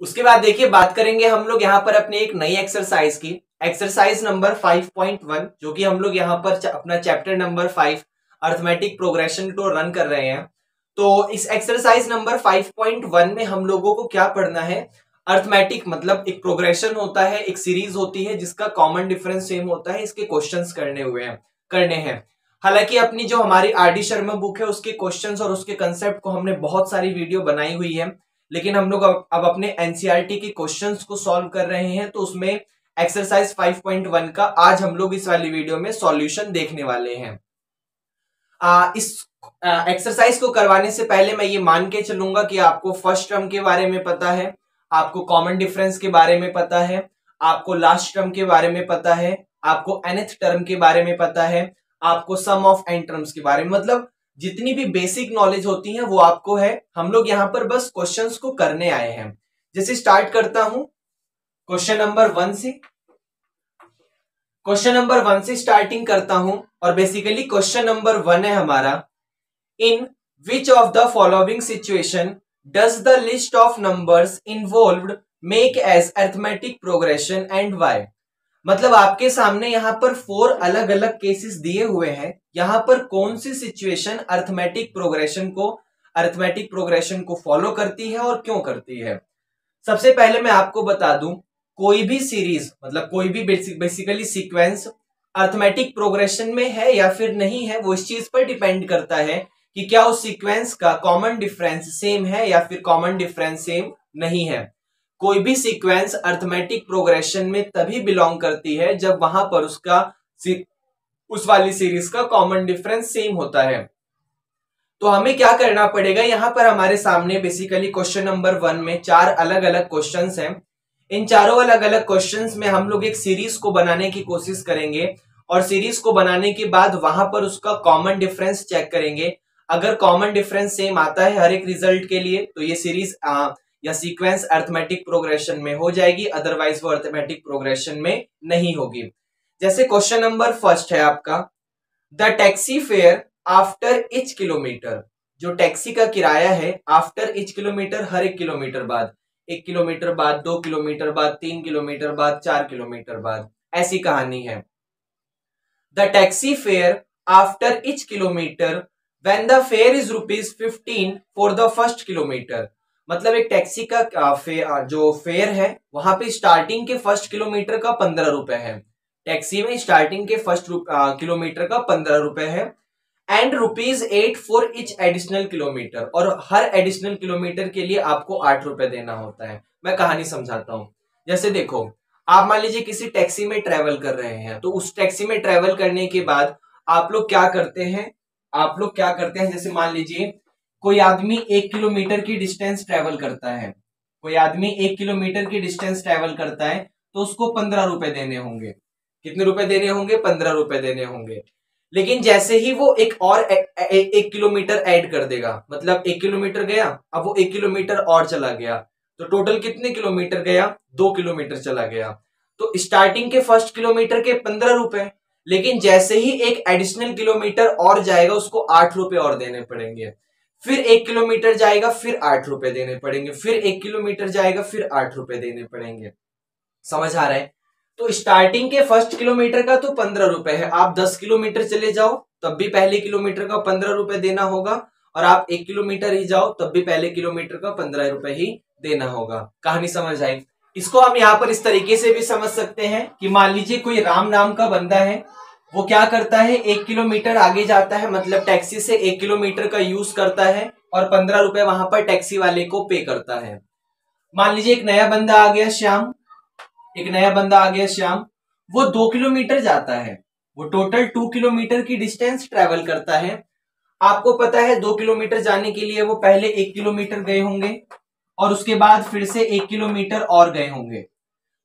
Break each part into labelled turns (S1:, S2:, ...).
S1: उसके बाद देखिए बात करेंगे हम लोग यहाँ पर अपने एक नई एक्सरसाइज की, एक्सरसाइज नंबर 5.1, जो कि हम लोग यहाँ पर अपना चैप्टर नंबर 5 अर्थमेटिक प्रोग्रेशन को रन कर रहे हैं। तो इस एक्सरसाइज नंबर 5.1 में हम लोगों को क्या पढ़ना है, अर्थमेटिक मतलब एक प्रोग्रेशन होता है, एक सीरीज होती है जिसका कॉमन डिफरेंस सेम होता है, इसके क्वेश्चंस करने हैं। हालांकि अपनी जो हमारी आर.डी. शर्मा बुक है उसके क्वेश्चंस और उसके कंसेप्ट को हमने बहुत सारी वीडियो बनाई हुई है, लेकिन हम लोग अब अपने एनसीईआरटी के क्वेश्चंस को सॉल्व कर रहे हैं। तो उसमें एक्सरसाइज 5.1 का आज हम लोग इस वाली वीडियो में सॉल्यूशन देखने वाले हैं। इस एक्सरसाइज को करवाने से पहले मैं ये मान के चलूंगा कि आपको फर्स्ट टर्म के बारे में पता है, आपको कॉमन डिफरेंस के बारे में पता है, आपको लास्ट टर्म के बारे में पता है, आपको nth टर्म के बारे में पता है, आपको सम ऑफ n टर्म्स के बारे में, मतलब जितनी भी बेसिक नॉलेज होती है वो आपको है। हम लोग यहाँ पर बस क्वेश्चंस को करने आए हैं। जैसे स्टार्ट करता हूं क्वेश्चन नंबर 1 से। क्वेश्चन नंबर 1 से स्टार्टिंग करता हूं और बेसिकली क्वेश्चन नंबर 1 है हमारा, in which of the following situation does the list of numbers involved make as arithmetic progression and why. मतलब आपके सामने यहाँ पर 4 अलग अलग केसेस दिए हुए हैं, यहाँ पर कौन सी सिचुएशन अरिथमेटिक प्रोग्रेशन को फॉलो करती है और क्यों करती है। सबसे पहले मैं आपको बता दूं, कोई भी सीरीज मतलब कोई भी बेसिकली सीक्वेंस अरिथमेटिक प्रोग्रेशन में है या फिर नहीं है, वो इस चीज पर डिपेंड करता है कि क्या उस सीक्वेंस का कॉमन डिफरेंस सेम है या फिर कॉमन डिफरेंस सेम नहीं है। कोई भी सीक्वेंस अरिथमेटिक प्रोग्रेशन में तभी बिलोंग करती है जब वहां पर उस वाली सीरीज का कॉमन डिफरेंस सेम होता है। तो हमें क्या करना पड़ेगा, यहां पर हमारे सामने बेसिकली क्वेश्चन नंबर 1 में 4 अलग अलग क्वेश्चंस हैं। इन चारों अलग अलग क्वेश्चंस में हम लोग एक सीरीज को बनाने की कोशिश करेंगे और सीरीज को बनाने के बाद वहां पर उसका कॉमन डिफरेंस चेक करेंगे। अगर कॉमन डिफरेंस सेम आता है हर एक रिजल्ट के लिए तो ये सीरीज या सीक्वेंस अरिथमेटिक प्रोग्रेशन में हो जाएगी, अदरवाइज वो अरिथमेटिक प्रोग्रेशन में नहीं होगी। जैसे क्वेश्चन नंबर 1 है आपका, the taxi fare after each kilometre. जो टैक्सी का किराया है आफ्टर ईच किलोमीटर, हर एक किलोमीटर बाद, 1 किलोमीटर बाद, 2 किलोमीटर बाद, 3 किलोमीटर बाद, 4 किलोमीटर बाद, ऐसी कहानी है। The taxi fare after each kilometre when the fair is ₹15 for the first kilometre. मतलब एक टैक्सी का जो फेयर है वहां पे स्टार्टिंग के फर्स्ट किलोमीटर का 15 रुपए है। टैक्सी में स्टार्टिंग के फर्स्ट किलोमीटर का 15 रुपए है and ₹8 for each additional kilometre, और हर एडिशनल किलोमीटर के लिए आपको 8 रुपए देना होता है। मैं कहानी समझाता हूं। जैसे देखो, आप मान लीजिए किसी टैक्सी में ट्रेवल कर रहे हैं, तो उस टैक्सी में ट्रेवल करने के बाद आप लोग क्या करते हैं, जैसे मान लीजिए कोई आदमी 1 किलोमीटर की डिस्टेंस ट्रेवल करता है, कोई आदमी 1 किलोमीटर की डिस्टेंस ट्रेवल करता है तो उसको 15 रुपए देने होंगे। कितने रुपए देने होंगे? 15 रुपए देने होंगे। लेकिन जैसे ही वो एक और 1 किलोमीटर ऐड कर देगा, मतलब 1 किलोमीटर गया, अब वो 1 किलोमीटर और चला गया, तो टोटल कितने किलोमीटर गया? 2 किलोमीटर चला गया। तो स्टार्टिंग के फर्स्ट किलोमीटर के 15 रुपए, लेकिन जैसे ही एक एडिशनल किलोमीटर और जाएगा उसको 8 रुपए और देने पड़ेंगे। फिर 1 किलोमीटर जाएगा, फिर 8 रुपए देने पड़ेंगे, फिर 1 किलोमीटर जाएगा, फिर 8 रुपए देने पड़ेंगे। समझ आ रहा है? तो स्टार्टिंग के फर्स्ट किलोमीटर का तो 15 रुपए है, आप 10 किलोमीटर चले जाओ तब भी पहले किलोमीटर का 15 रुपए देना होगा, और आप 1 किलोमीटर ही जाओ तब भी पहले किलोमीटर का 15 रुपए ही देना होगा। कहानी समझ आई? इसको हम यहाँ पर इस तरीके से भी समझ सकते हैं कि मान लीजिए कोई राम नाम का बंदा है, वो क्या करता है, 1 किलोमीटर आगे जाता है, मतलब टैक्सी से 1 किलोमीटर का यूज करता है और 15 रुपए वहां पर टैक्सी वाले को पे करता है। मान लीजिए एक नया बंदा आ गया श्याम, वो 2 किलोमीटर जाता है, वो टोटल 2 किलोमीटर की डिस्टेंस ट्रेवल करता है। आपको पता है 2 किलोमीटर जाने के लिए वो पहले 1 किलोमीटर गए होंगे और उसके बाद फिर से 1 किलोमीटर और गए होंगे।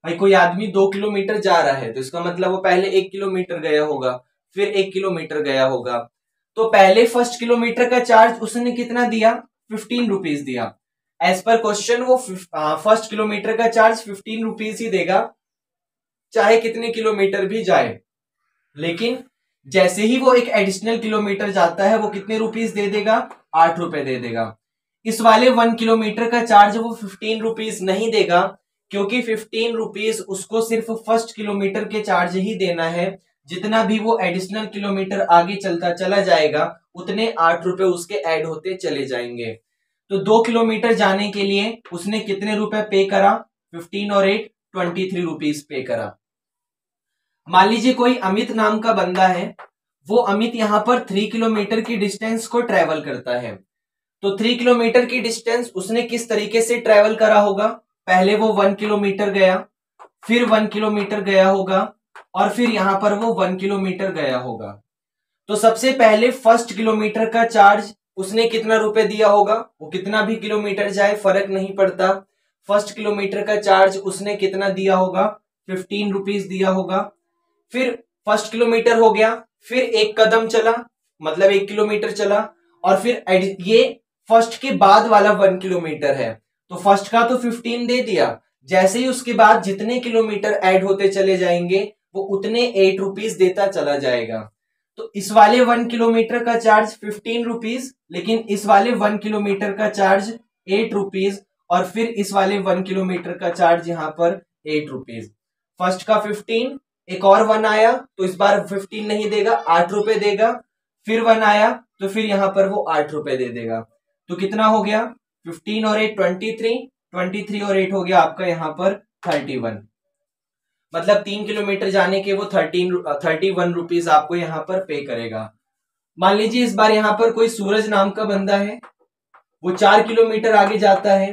S1: भाई कोई आदमी 2 किलोमीटर जा रहा है तो इसका मतलब वो पहले 1 किलोमीटर गया होगा, फिर 1 किलोमीटर गया होगा। तो पहले फर्स्ट किलोमीटर का चार्ज उसने कितना दिया? 15 रुपीज दिया। एज पर क्वेश्चन वो फर्स्ट किलोमीटर का चार्ज 15 रुपीज ही देगा, चाहे कितने किलोमीटर भी जाए। लेकिन जैसे ही वो एक एडिशनल किलोमीटर जाता है वो कितने रुपीज दे देगा? 8 रुपए दे देगा। इस वाले 1 किलोमीटर का चार्ज वो 15 रुपीज नहीं देगा, क्योंकि 15 रुपीज उसको सिर्फ फर्स्ट किलोमीटर के चार्ज ही देना है। जितना भी वो एडिशनल किलोमीटर आगे चलता चला जाएगा उतने 8 रुपए उसके ऐड होते चले जाएंगे। तो 2 किलोमीटर जाने के लिए उसने कितने रुपए पे करा? 15 और 8 23 रुपीज पे करा। मान लीजिए कोई अमित नाम का बंदा है, वो अमित यहाँ पर 3 किलोमीटर की डिस्टेंस को ट्रेवल करता है। तो 3 किलोमीटर की डिस्टेंस उसने किस तरीके से ट्रेवल करा होगा? पहले वो 1 किलोमीटर गया, फिर 1 किलोमीटर गया होगा, और फिर यहां पर वो 1 किलोमीटर गया होगा। तो सबसे पहले फर्स्ट किलोमीटर का चार्ज उसने कितना रुपए दिया होगा? वो कितना भी किलोमीटर जाए फर्क नहीं पड़ता, फर्स्ट किलोमीटर का चार्ज उसने कितना दिया होगा? 15 रुपीज दिया होगा। फिर फर्स्ट किलोमीटर हो गया, फिर एक कदम चला मतलब 1 किलोमीटर चला, और फिर ये फर्स्ट के बाद वाला 1 किलोमीटर है, तो फर्स्ट का तो 15 दे दिया। जैसे ही उसके बाद जितने किलोमीटर ऐड होते चले जाएंगे वो उतने 8 रुपीज देता चला जाएगा। तो इस वाले 1 किलोमीटर का चार्ज 15 रुपीज, लेकिन इस वाले 1 किलोमीटर का चार्ज 8 रुपीज, और फिर इस वाले 1 किलोमीटर का चार्ज यहाँ पर 8 रुपीज। फर्स्ट का 15, एक और 1 आया तो इस बार 15 नहीं देगा, 8 रुपए देगा। फिर 1 आया तो फिर यहाँ पर वो 8 रुपए दे देगा। तो कितना हो गया? 15 और 8 23, 23 और 8 हो गया आपका यहाँ पर 31। मतलब 3 किलोमीटर जाने के वो 31 रुपीज आपको यहाँ पर पे करेगा। मान लीजिए इस बार यहाँ पर कोई सूरज नाम का बंदा है, वो 4 किलोमीटर आगे जाता है।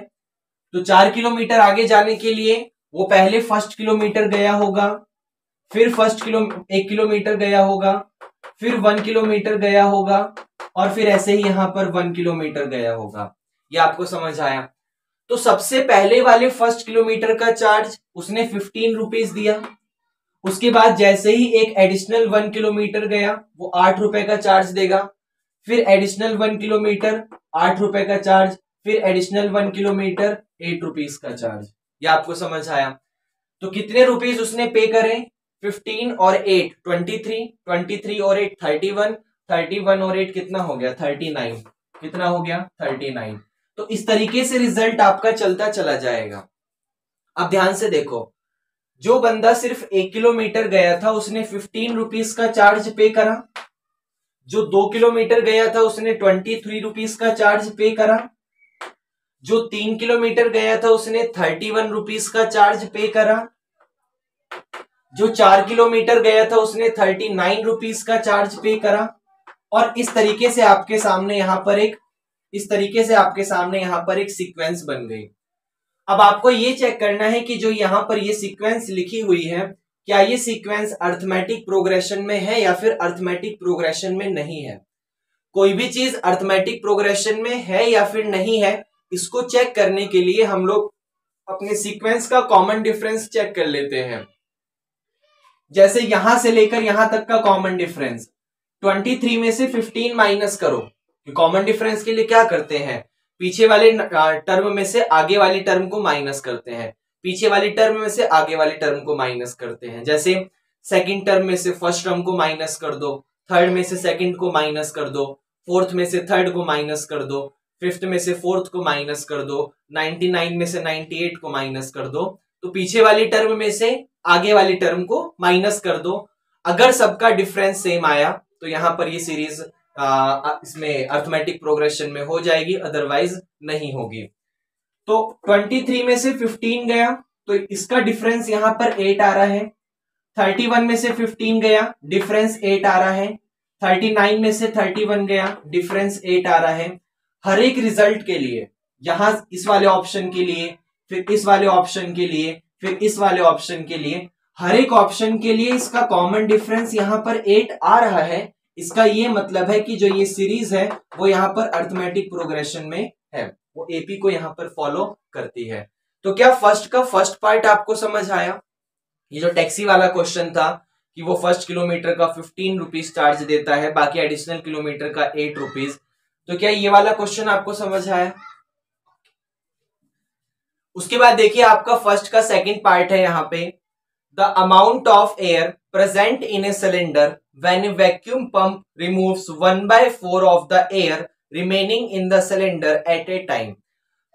S1: तो 4 किलोमीटर आगे जाने के लिए वो पहले फर्स्ट किलोमीटर गया होगा, फिर 1 किलोमीटर गया होगा, फिर 1 किलोमीटर गया होगा, और फिर ऐसे ही यहाँ पर 1 किलोमीटर गया होगा। ये आपको समझ आया? तो सबसे पहले वाले फर्स्ट किलोमीटर का चार्ज उसने 15 रुपीज दिया। उसके बाद जैसे ही एक एडिशनल 1 किलोमीटर गया वो 8 रुपए का चार्ज देगा। फिर एडिशनल 1 किलोमीटर 8 रुपए का चार्ज, फिर एडिशनल 1 किलोमीटर 8 रुपीज का चार्ज। ये आपको समझ आया? तो कितने रुपीज उसने पे करे? 15 और 8 23, 23 और 8 31, 31 और 8 कितना हो गया? 39। कितना हो गया? 39। तो इस तरीके से रिजल्ट आपका चलता चला जाएगा। अब ध्यान से देखो, जो बंदा सिर्फ 1 किलोमीटर गया था उसने 15 रुपीज का चार्ज पे करा। जो 2 किलोमीटर गया था उसने 23 रुपीज का चार्ज पे करा। जो 3 किलोमीटर गया था उसने 31 रुपीज का चार्ज पे करा। जो 4 किलोमीटर गया था उसने 39 रुपीज का चार्ज पे करा। और इस तरीके से आपके सामने यहाँ पर एक सीक्वेंस बन गई। अब आपको ये चेक करना है कि जो यहाँ पर ये सीक्वेंस लिखी हुई है, क्या ये सीक्वेंस अर्थमेटिक प्रोग्रेशन में है या फिर अर्थमेटिक प्रोग्रेशन में नहीं है। कोई भी चीज अर्थमेटिक प्रोग्रेशन में है या फिर नहीं है, इसको चेक करने के लिए हम लोग अपने सीक्वेंस का कॉमन डिफरेंस चेक कर लेते हैं। जैसे यहां से लेकर यहां तक का कॉमन डिफरेंस 23 में से 15 माइनस करो। कॉमन डिफरेंस के लिए क्या करते हैं? पीछे वाले टर्म में से आगे वाली टर्म को माइनस करते हैं, पीछे वाली टर्म में से आगे वाली टर्म को माइनस करते हैं। जैसे सेकंड टर्म में से फर्स्ट टर्म को माइनस कर दो, थर्ड में से सेकंड को माइनस कर दो, फोर्थ में से थर्ड को माइनस कर दो, फिफ्थ में से फोर्थ को माइनस कर दो, 99 में से 98 को माइनस कर दो। तो पीछे वाली टर्म में से आगे वाली टर्म को माइनस कर दो। अगर सबका डिफरेंस सेम आया तो यहां पर ये सीरीज इसमें अर्थमेटिक प्रोग्रेशन में हो जाएगी, अदरवाइज नहीं होगी। तो 23 में से 15 गया तो इसका डिफरेंस यहां पर 8 आ रहा है। 31 में से 15 गया, डिफरेंस 8 आ रहा है। 39 में से 31 गया, डिफरेंस 8 आ रहा है। हर एक रिजल्ट के लिए, यहां इस वाले ऑप्शन के लिए, फिर इस वाले ऑप्शन के लिए, फिर इस वाले ऑप्शन के लिए, हर एक ऑप्शन के लिए इसका कॉमन डिफरेंस यहां पर 8 आ रहा है। इसका ये मतलब है कि जो ये सीरीज है वो यहाँ पर अर्थमेटिक प्रोग्रेशन में है, वो एपी को यहाँ पर फॉलो करती है। तो क्या फर्स्ट का फर्स्ट पार्ट आपको समझ आया? ये जो टैक्सी वाला क्वेश्चन था कि वो फर्स्ट किलोमीटर का 15 रुपीज चार्ज देता है, बाकी एडिशनल किलोमीटर का 8 रुपीज। तो क्या ये वाला क्वेश्चन आपको समझ आया? उसके बाद देखिए आपका फर्स्ट का सेकंड पार्ट है यहाँ पे, the amount of air present in a cylinder when A vacuum pump removes 1/4 of the air remaining in the cylinder eight A time.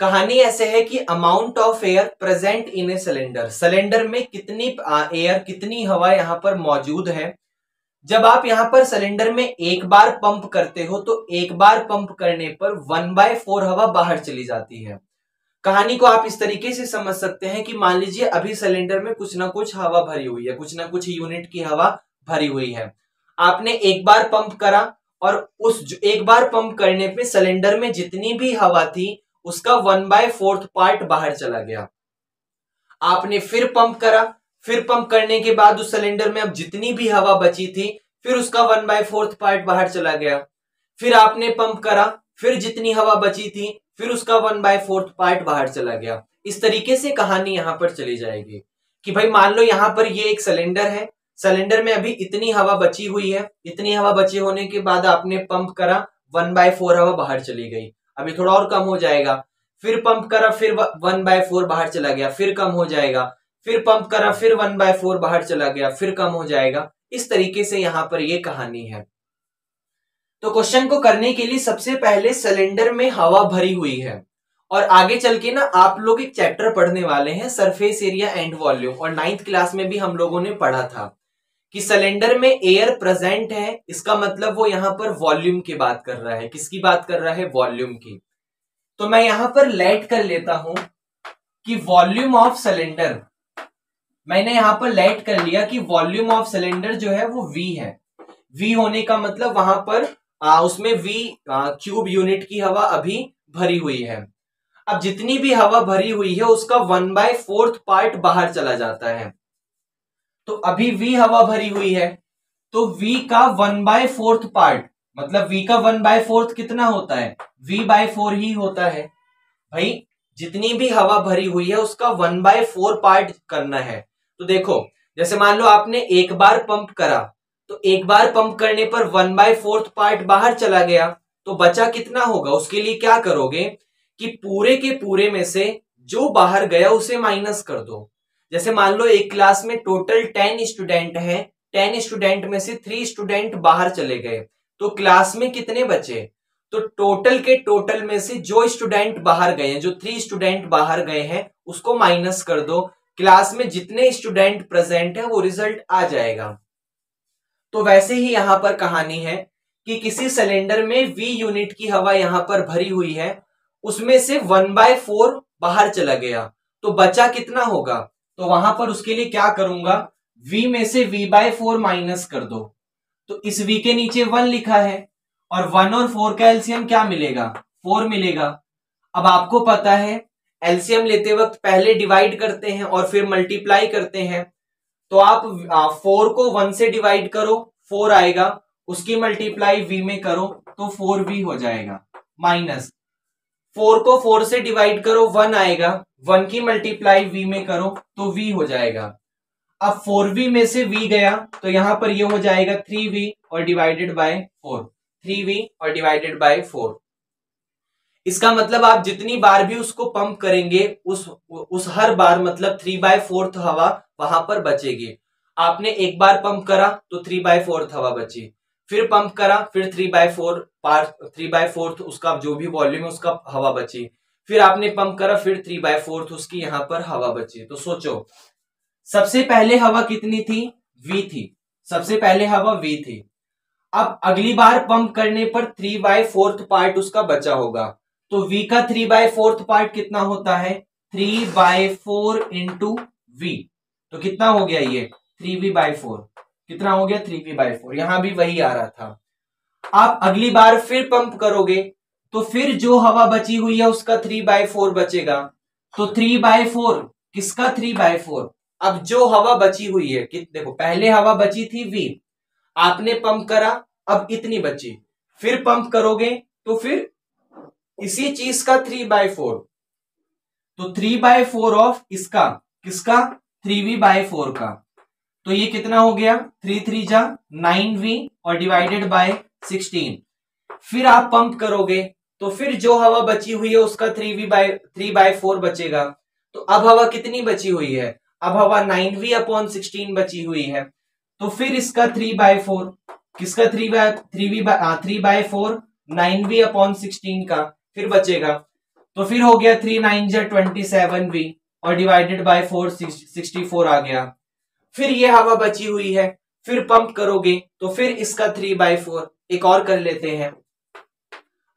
S1: कहानी ऐसे है कि amount of air present in a cylinder, cylinder में कितनी air, कितनी हवा यहाँ पर मौजूद है। जब आप यहाँ पर सिलेंडर में एक बार पंप करते हो तो एक बार पंप करने पर 1/4 हवा बाहर चली जाती है। कहानी को आप इस तरीके से समझ सकते हैं कि मान लीजिए अभी सिलेंडर में कुछ ना कुछ हवा भरी हुई है, कुछ ना कुछ यूनिट की हवा भरी हुई है। आपने एक बार पंप करा और उस एक बार पंप करने पे सिलेंडर में जितनी भी हवा थी उसका 1/4 पार्ट बाहर चला गया। आपने फिर पंप करा, फिर पंप करने के बाद उस सिलेंडर में अब जितनी भी हवा बची थी फिर उसका 1/4 पार्ट बाहर चला गया। फिर आपने पंप करा, फिर जितनी हवा बची थी फिर उसका 1/4 पार्ट बाहर चला गया। इस तरीके से कहानी यहां पर चली जाएगी कि भाई मान लो यहां पर ये एक सिलेंडर है, सिलेंडर में अभी इतनी हवा बची हुई है, इतनी हवा बची होने के बाद आपने पंप करा, 1/4 हवा बाहर चली गई, अभी थोड़ा और कम हो जाएगा। फिर पंप करा, फिर 1/4 बाहर चला गया, फिर कम हो जाएगा। फिर पंप करा, फिर 1/4 बाहर चला गया, फिर कम हो जाएगा। इस तरीके से यहां पर ये कहानी है। तो क्वेश्चन को करने के लिए सबसे पहले सिलेंडर में हवा भरी हुई है और आगे चल के ना आप लोग एक चैप्टर पढ़ने वाले हैं सरफेस एरिया एंड वॉल्यूम, और 9th क्लास में भी हम लोगों ने पढ़ा था कि सिलेंडर में एयर प्रेजेंट है, इसका मतलब वो यहां पर वॉल्यूम की बात कर रहा है। किसकी बात कर रहा है? वॉल्यूम की। तो मैं यहां पर लेट कर लेता हूं कि वॉल्यूम ऑफ सिलेंडर, मैंने यहां पर लेट कर लिया कि वॉल्यूम ऑफ सिलेंडर जो है वो V है। V होने का मतलब वहां पर उसमें V क्यूब यूनिट की हवा अभी भरी हुई है। अब जितनी भी हवा भरी हुई है उसका 1/4 पार्ट बाहर चला जाता है। तो अभी V हवा भरी हुई है तो V का 1/4 पार्ट, मतलब V का 1/4 कितना होता है? V/4 ही होता है। भाई जितनी भी हवा भरी हुई है उसका 1/4 पार्ट करना है। तो देखो जैसे मान लो आपने एक बार पंप करा तो एक बार पंप करने पर 1/4 पार्ट बाहर चला गया, तो बचा कितना होगा? उसके लिए क्या करोगे कि पूरे के पूरे में से जो बाहर गया उसे माइनस कर दो। जैसे मान लो एक क्लास में टोटल 10 स्टूडेंट हैं, 10 स्टूडेंट में से 3 स्टूडेंट बाहर चले गए, तो क्लास में कितने बचे? तो टोटल के टोटल में से जो स्टूडेंट बाहर गए हैं, जो 3 स्टूडेंट बाहर गए हैं उसको माइनस कर दो। क्लास में जितने स्टूडेंट प्रेजेंट है वो रिजल्ट आ जाएगा। तो वैसे ही यहां पर कहानी है कि किसी सिलेंडर में V यूनिट की हवा यहां पर भरी हुई है, उसमें से 1/4 बाहर चला गया, तो बचा कितना होगा? तो वहां पर उसके लिए क्या करूंगा, V में से V/4 माइनस कर दो। तो इस V के नीचे 1 लिखा है और 1 और 4 का एलसीएम क्या मिलेगा? 4 मिलेगा। अब आपको पता है एलसीएम लेते वक्त पहले डिवाइड करते हैं और फिर मल्टीप्लाई करते हैं। तो आप 4 को 1 से डिवाइड करो, 4 आएगा, उसकी मल्टीप्लाई V में करो तो 4V हो जाएगा, माइनस 4 को 4 से डिवाइड करो, 1 आएगा, 1 की मल्टीप्लाई V में करो तो V हो जाएगा। अब 4V में से V गया तो यहां पर ये हो जाएगा 3V और डिवाइडेड बाय 4, 3V और डिवाइडेड बाय 4। इसका मतलब आप जितनी बार भी उसको पंप करेंगे उस हर बार मतलब 3/4 हवा वहां पर बचेगी। आपने एक बार पंप करा तो 3/4 हवा बची, फिर पंप करा फिर 3/4 उसका जो भी वॉल्यूम है उसका हवा बची, फिर आपने पंप करा फिर 3/4 उसकी यहां पर हवा बची। तो सोचो सबसे पहले हवा कितनी थी? V थी, सबसे पहले हवा V थी। अब अगली बार पंप करने पर 3/4 पार्ट उसका बचा होगा, तो V का 3/4 पार्ट कितना होता है? 3/4 इंटू V, तो कितना हो गया ये? 3V/4। कितना हो गया? 3V/4। यहां भी वही आ रहा था। आप अगली बार फिर पंप करोगे तो फिर जो हवा बची हुई है उसका 3/4 बचेगा, तो 3/4 किसका? 3/4। अब जो हवा बची हुई है देखो पहले हवा बची थी V, आपने पंप करा, अब इतनी बची, फिर पंप करोगे तो फिर इसी चीज का 3/4, तो 3/4 ऑफ इसका, किसका? 3V/4 का। तो ये कितना हो गया? 3 3 जा 9V और डिवाइडेड बाय 16। फिर आप पंप करोगे तो फिर जो हवा बची हुई है उसका 3/4 बचेगा। तो अब हवा कितनी बची हुई है? अब हवा 9V/16 बची हुई है, तो फिर इसका 3/4, किसका 3/4? 9v/16 का, फिर बचेगा, तो फिर हो गया 3 9 27v और डिवाइडेड बाय 4 64 आ गया। फिर ये हवा बची हुई है, फिर पंप करोगे तो फिर इसका 3/4। एक और कर लेते हैं,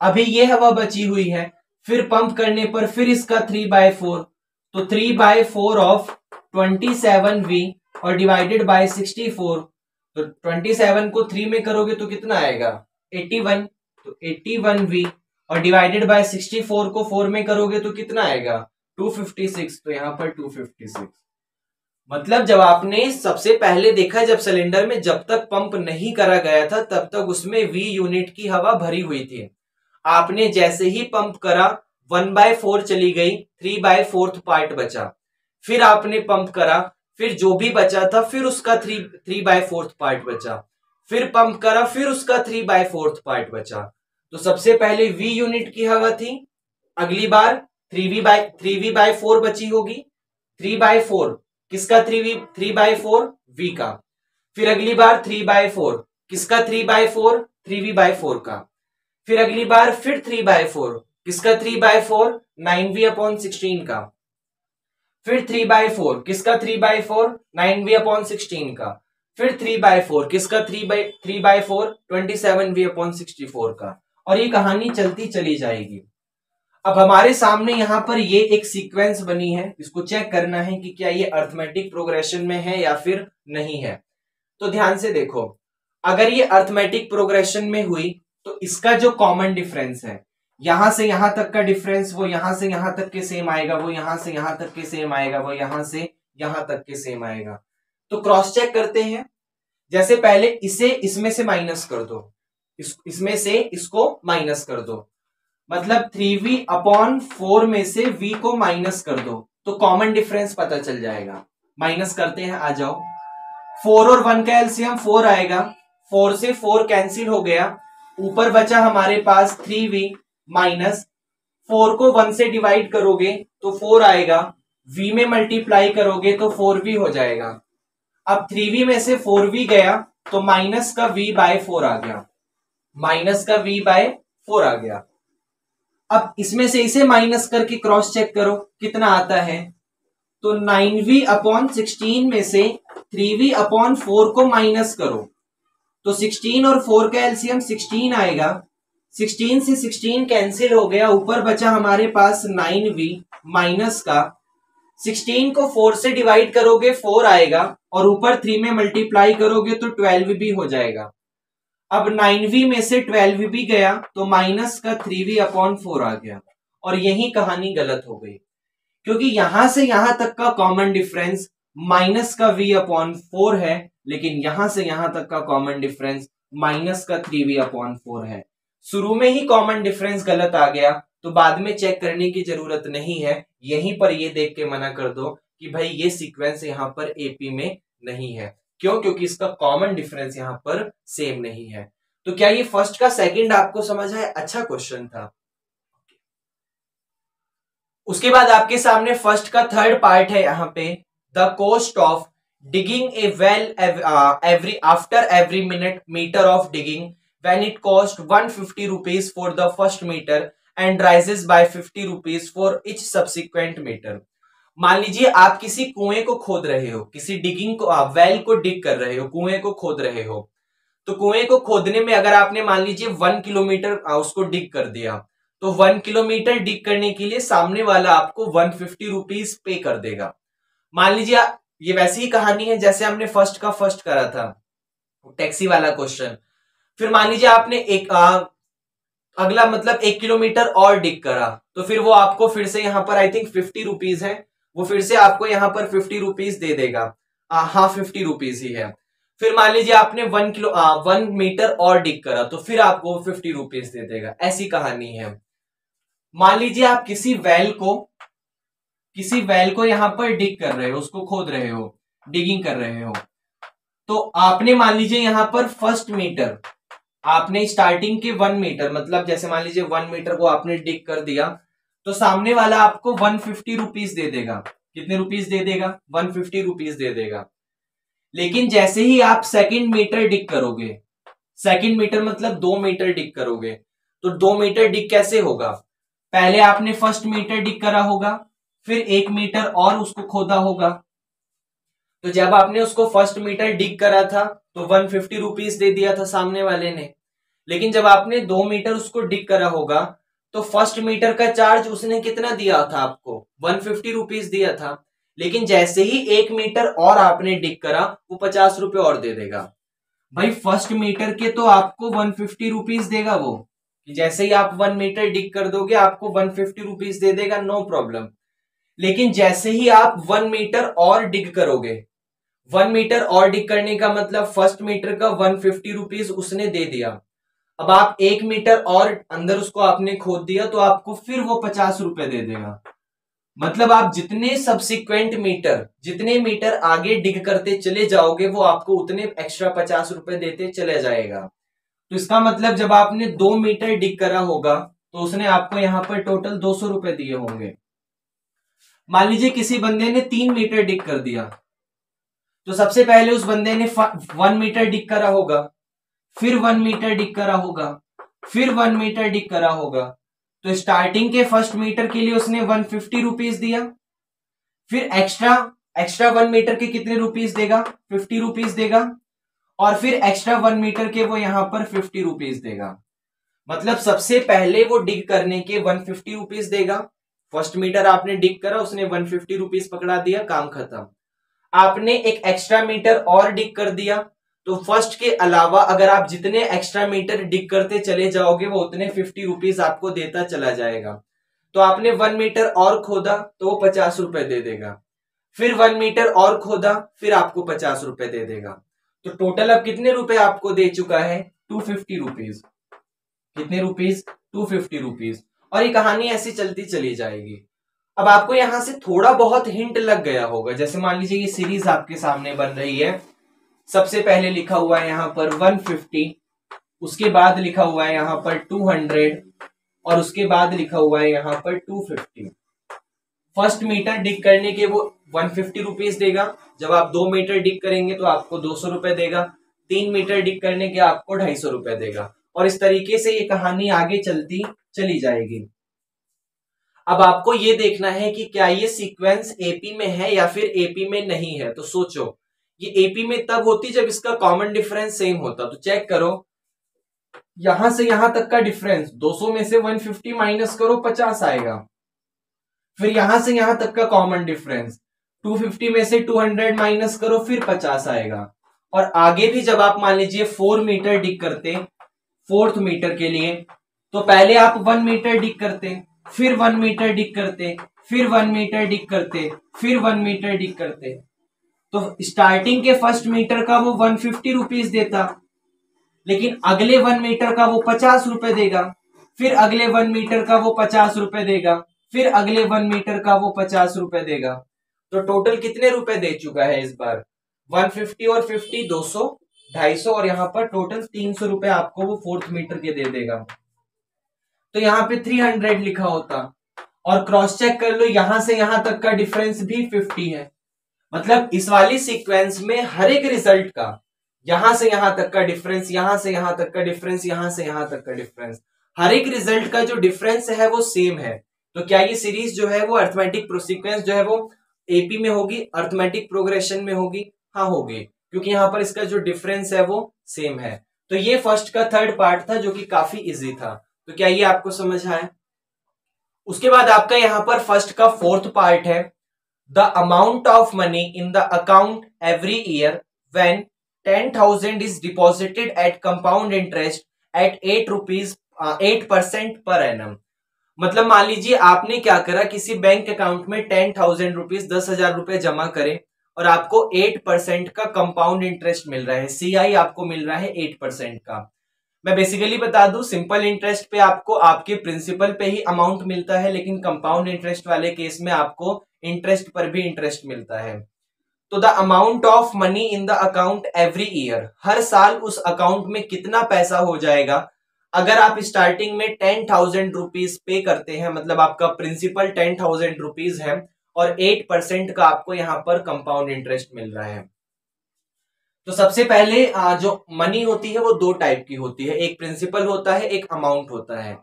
S1: अभी ये हवा बची हुई है, फिर पंप करने पर फिर इसका 3/4, तो 3/4 ऑफ 27v और डिवाइडेड बाय 64, तो 27 को 3 में करोगे तो कितना आएगा 81, तो 81v और डिवाइडेड बाय 64 को 4 में करोगे तो कितना आएगा 256, तो यहां पर 256। मतलब जब आपने सबसे पहले देखा, जब सिलेंडर में जब तक पंप नहीं करा गया था तब तक उसमें v यूनिट की हवा भरी हुई थी। आपने जैसे ही पंप करा 1/4 चली गई, 3/4 पार्ट बचा, फिर आपने पंप करा, फिर जो भी बचा था फिर उसका 3/4 पार्ट बचा, फिर पंप करा, फिर उसका 3/4 पार्ट बचा। तो सबसे पहले v यूनिट की हवा थी, अगली बार 3v/4 बची होगी, 3/4 किसका 3/4 v का, फिर अगली बार 3/4 किसका 3/4 3v/4 का, फिर अगली बार फिर 3/4 किसका 3/4 9v/16 का, फिर 3/4 किसका 3/4 9v/16 का, फिर 3/4 किसका 3/4 27v/64 का, और ये कहानी चलती चली जाएगी। अब हमारे सामने यहां पर ये एक सीक्वेंस बनी है, इसको चेक करना है कि क्या ये अर्थमेटिक प्रोग्रेशन में है या फिर नहीं है। तो ध्यान से देखो, अगर ये अर्थमेटिक प्रोग्रेशन में हुई तो इसका जो कॉमन डिफरेंस है, यहां से यहां तक का डिफरेंस वो यहां से यहां तक के सेम आएगा, वो यहां से यहां तक के सेम आएगा, वो यहां से यहां तक के सेम आएगा। तो क्रॉस चेक करते हैं। जैसे पहले इसे इसमें से माइनस कर दो, इसमें से इसको माइनस कर दो, मतलब 3v/4 में से v को माइनस कर दो तो कॉमन डिफरेंस पता चल जाएगा। माइनस करते हैं, आ जाओ। 4 और 1 का एलसीएम 4 आएगा, 4 से 4 कैंसिल हो गया, ऊपर बचा हमारे पास 3v माइनस 4 को 1 से डिवाइड करोगे तो 4 आएगा, v में मल्टीप्लाई करोगे तो 4v हो जाएगा। अब 3v में से 4v गया तो माइनस का v/4 आ गया, माइनस का v/4 आ गया। अब इसमें से इसे माइनस करके क्रॉस चेक करो कितना आता है, तो 9v/16 में से 3v/4 को माइनस करो तो 16 और 4 का एलसीएम 16 आएगा, 16 से 16 कैंसिल हो गया, ऊपर बचा हमारे पास 9v माइनस का 16 को 4 से डिवाइड करोगे 4 आएगा और ऊपर 3 में मल्टीप्लाई करोगे तो 12v हो जाएगा। अब 9v में से 12v गया तो माइनस का 3v/4 आ गया, और यही कहानी गलत हो गई क्योंकि यहां से यहां तक का कॉमन डिफरेंस माइनस का v/4 है, लेकिन यहां से यहां तक का कॉमन डिफरेंस माइनस का 3v/4 है। शुरू में ही कॉमन डिफरेंस गलत आ गया तो बाद में चेक करने की जरूरत नहीं है, यहीं पर ये देख के मना कर दो कि भाई ये सीक्वेंस यहां पर एपी में नहीं है। क्यों? क्योंकि इसका कॉमन डिफरेंस यहां पर सेम नहीं है। तो क्या ये फर्स्ट का सेकंड आपको समझ आया? अच्छा क्वेश्चन था। उसके बाद आपके सामने फर्स्ट का थर्ड पार्ट है यहां पे, the cost of digging a well every after every metre of digging when it cost 150 rupees for the first metre and rises by 50 rupees for each subsequent metre. मान लीजिए आप किसी कुएं को खोद रहे हो, किसी डिगिंग को वेल को डिग कर रहे हो, कुएं को खोद रहे हो, तो कुएं को खोदने में अगर आपने मान लीजिए 1 किलोमीटर उसको डिग कर दिया तो 1 किलोमीटर डिग करने के लिए सामने वाला आपको 150 रुपीज पे कर देगा। मान लीजिए ये वैसी ही कहानी है जैसे हमने फर्स्ट का फर्स्ट करा था, टैक्सी वाला क्वेश्चन। फिर मान लीजिए आपने एक अगला मतलब 1 किलोमीटर और डिग करा तो फिर वो आपको फिर से यहाँ पर आई थिंक 50 रुपीज है, वो फिर से आपको यहाँ पर 50 रुपीज दे देगा। हाँ 50 रुपीज ही है। फिर मान लीजिए आपने 1 मीटर और डिग करा तो फिर आपको 50 रुपीज दे देगा। ऐसी कहानी है। मान लीजिए आप किसी वेल को यहां पर डिग कर रहे हो, उसको खोद रहे हो, डिगिंग कर रहे हो, तो आपने मान लीजिए यहां पर फर्स्ट मीटर आपने स्टार्टिंग के 1 मीटर मतलब जैसे मान लीजिए 1 मीटर को आपने डिग कर दिया तो सामने वाला आपको 150 रुपीज दे देगा। कितने रुपीज दे देगा? 150 रुपीज दे देगा। लेकिन जैसे ही आप सेकंड मीटर डिग करोगे, सेकंड मीटर मतलब 2 मीटर डिग करोगे, तो 2 मीटर डिग कैसे होगा? पहले आपने फर्स्ट मीटर डिग करा होगा, फिर 1 मीटर और उसको खोदा होगा। तो जब आपने उसको फर्स्ट मीटर डिग करा था तो 150 रुपीज दे दिया था सामने वाले ने। लेकिन जब आपने 2 मीटर उसको डिग करा होगा तो फर्स्ट मीटर का चार्ज उसने कितना दिया था आपको? 150 रुपीज दिया था। लेकिन जैसे ही 1 मीटर और आपने डिग करा वो 50 रुपए और दे देगा। भाई फर्स्ट मीटर के तो आपको 150 रुपीज देगा वो, कि जैसे ही आप 1 मीटर डिग कर दोगे आपको 150 रुपीज दे देगा, नो प्रॉब्लम। लेकिन जैसे ही आप 1 मीटर और डिग करोगे, 1 मीटर और डिग करने का मतलब फर्स्ट मीटर का 150 रुपीज उसने दे दिया। अब आप 1 मीटर और अंदर उसको आपने खोद दिया तो आपको फिर वो 50 रुपए दे देगा। मतलब आप जितने सब्सिक्वेंट मीटर, जितने मीटर आगे डिग करते चले जाओगे वो आपको उतने एक्स्ट्रा 50 रुपए देते चले जाएगा। तो इसका मतलब जब आपने 2 मीटर डिग करा होगा तो उसने आपको यहां पर टोटल 200 रुपए दिए होंगे। मान लीजिए किसी बंदे ने 3 मीटर डिग कर दिया, तो सबसे पहले उस बंदे ने 1 मीटर डिग करा होगा, फिर 1 मीटर डिग करा होगा, फिर 1 मीटर डिग करा होगा। तो स्टार्टिंग के फर्स्ट मीटर के लिए उसने 150 रुपीज दिया, फिर एक्स्ट्रा 1 मीटर के कितने रुपीज देगा? 50 रुपीज देगा, और फिर एक्स्ट्रा 1 मीटर के वो यहां पर 50 रुपीज देगा। मतलब सबसे पहले वो डिग करने के 150 रुपीज देगा। फर्स्ट मीटर आपने डिग करा, उसने 150 रुपीज पकड़ा दिया, काम खत्म। आपने एक एक्स्ट्रा मीटर और डिग कर दिया, तो फर्स्ट के अलावा अगर आप जितने एक्स्ट्रा मीटर डिग करते चले जाओगे वो उतने 50 रुपीज आपको देता चला जाएगा। तो आपने 1 मीटर और खोदा तो वो 50 रुपए दे देगा, फिर 1 मीटर और खोदा फिर आपको 50 रुपए दे देगा। तो टोटल अब कितने रुपए आपको दे चुका है? 250 रुपीज। कितने रुपीज? 250 रुपीज। और ये कहानी ऐसी चलती चली जाएगी। अब आपको यहां से थोड़ा बहुत हिंट लग गया होगा। जैसे मान लीजिए ये सीरीज आपके सामने बन रही है, सबसे पहले लिखा हुआ है यहां पर 150, उसके बाद लिखा हुआ है यहां पर 200, और उसके बाद लिखा हुआ है यहां पर 250। फर्स्ट मीटर डिग करने के वो 150 रुपीज देगा, जब आप 2 मीटर डिग करेंगे तो आपको 200 रुपए देगा, 3 मीटर डिग करने के आपको 250 रुपए देगा, और इस तरीके से ये कहानी आगे चलती चली जाएगी। अब आपको ये देखना है कि क्या ये सीक्वेंस एपी में है या फिर एपी में नहीं है। तो सोचो, ये एपी में तब होती जब इसका कॉमन डिफरेंस सेम होता। तो चेक करो, यहां से यहां तक का डिफरेंस 200 में से 150 माइनस करो 50 आएगा। फिर यहां से यहां तक का कॉमन डिफरेंस 250 में से 200 माइनस करो फिर 50 आएगा। और आगे भी जब आप मान लीजिए 4 मीटर डिग करते, 4th मीटर के लिए, तो पहले आप 1 मीटर डिग करते, फिर 1 मीटर डिग करते, फिर 1 मीटर डिग करते, फिर 1 मीटर डिग करते। तो स्टार्टिंग के फर्स्ट मीटर का वो 150 रुपीज देता, लेकिन अगले 1 मीटर का वो 50 रुपए देगा, फिर अगले 1 मीटर का वो 50 रुपए देगा, फिर अगले 1 मीटर का वो 50 रुपए देगा। तो टोटल कितने रुपए दे चुका है इस बार? 150 और 50 200, 250, और यहाँ पर टोटल 300 रुपए आपको वो 4th मीटर के दे देगा। तो यहाँ पे 300 लिखा होता, और क्रॉस चेक कर लो, यहां से यहां तक का डिफरेंस भी 50 है। मतलब इस वाली सीक्वेंस में हर एक रिजल्ट का यहां से यहां तक का डिफरेंस, यहां से यहां तक का डिफरेंस, यहां से यहां तक का डिफरेंस, हर एक रिजल्ट का जो डिफरेंस है वो सेम है। तो क्या ये सीरीज जो है वो अर्थमेटिक सीक्वेंस जो है वो एपी में होगी, अर्थमेटिक प्रोग्रेशन में होगी? हाँ होगी, क्योंकि यहां पर इसका जो डिफरेंस है वो सेम है। तो ये फर्स्ट का 3rd पार्ट था जो कि काफी इजी था। तो क्या ये आपको समझ आया? उसके बाद आपका यहां पर फर्स्ट का 4th पार्ट है, the amount of money in the account every year when 10,000 is deposited at compound interest at 8% per annum. मतलब मान लीजिए आपने क्या करा, किसी बैंक अकाउंट में 10,000 रुपीज, 10,000 रुपए जमा करें और आपको 8% का कंपाउंड इंटरेस्ट मिल रहा है, सीआई आपको मिल रहा है 8% का। मैं बेसिकली बता दूं, सिंपल इंटरेस्ट पे आपको आपके प्रिंसिपल पे ही अमाउंट मिलता है, लेकिन कंपाउंड इंटरेस्ट वाले केस में आपको इंटरेस्ट पर भी इंटरेस्ट मिलता है। तो the amount of money in the account every year, हर साल उस अकाउंट में कितना पैसा हो जाएगा अगर आप स्टार्टिंग में 10,000 रुपीज पे करते हैं, मतलब आपका प्रिंसिपल 10,000 रुपीज है और 8% का आपको यहां पर कंपाउंड इंटरेस्ट मिल रहा है। तो सबसे पहले जो मनी होती है वो दो टाइप की होती है, एक प्रिंसिपल होता है, एक अमाउंट होता है।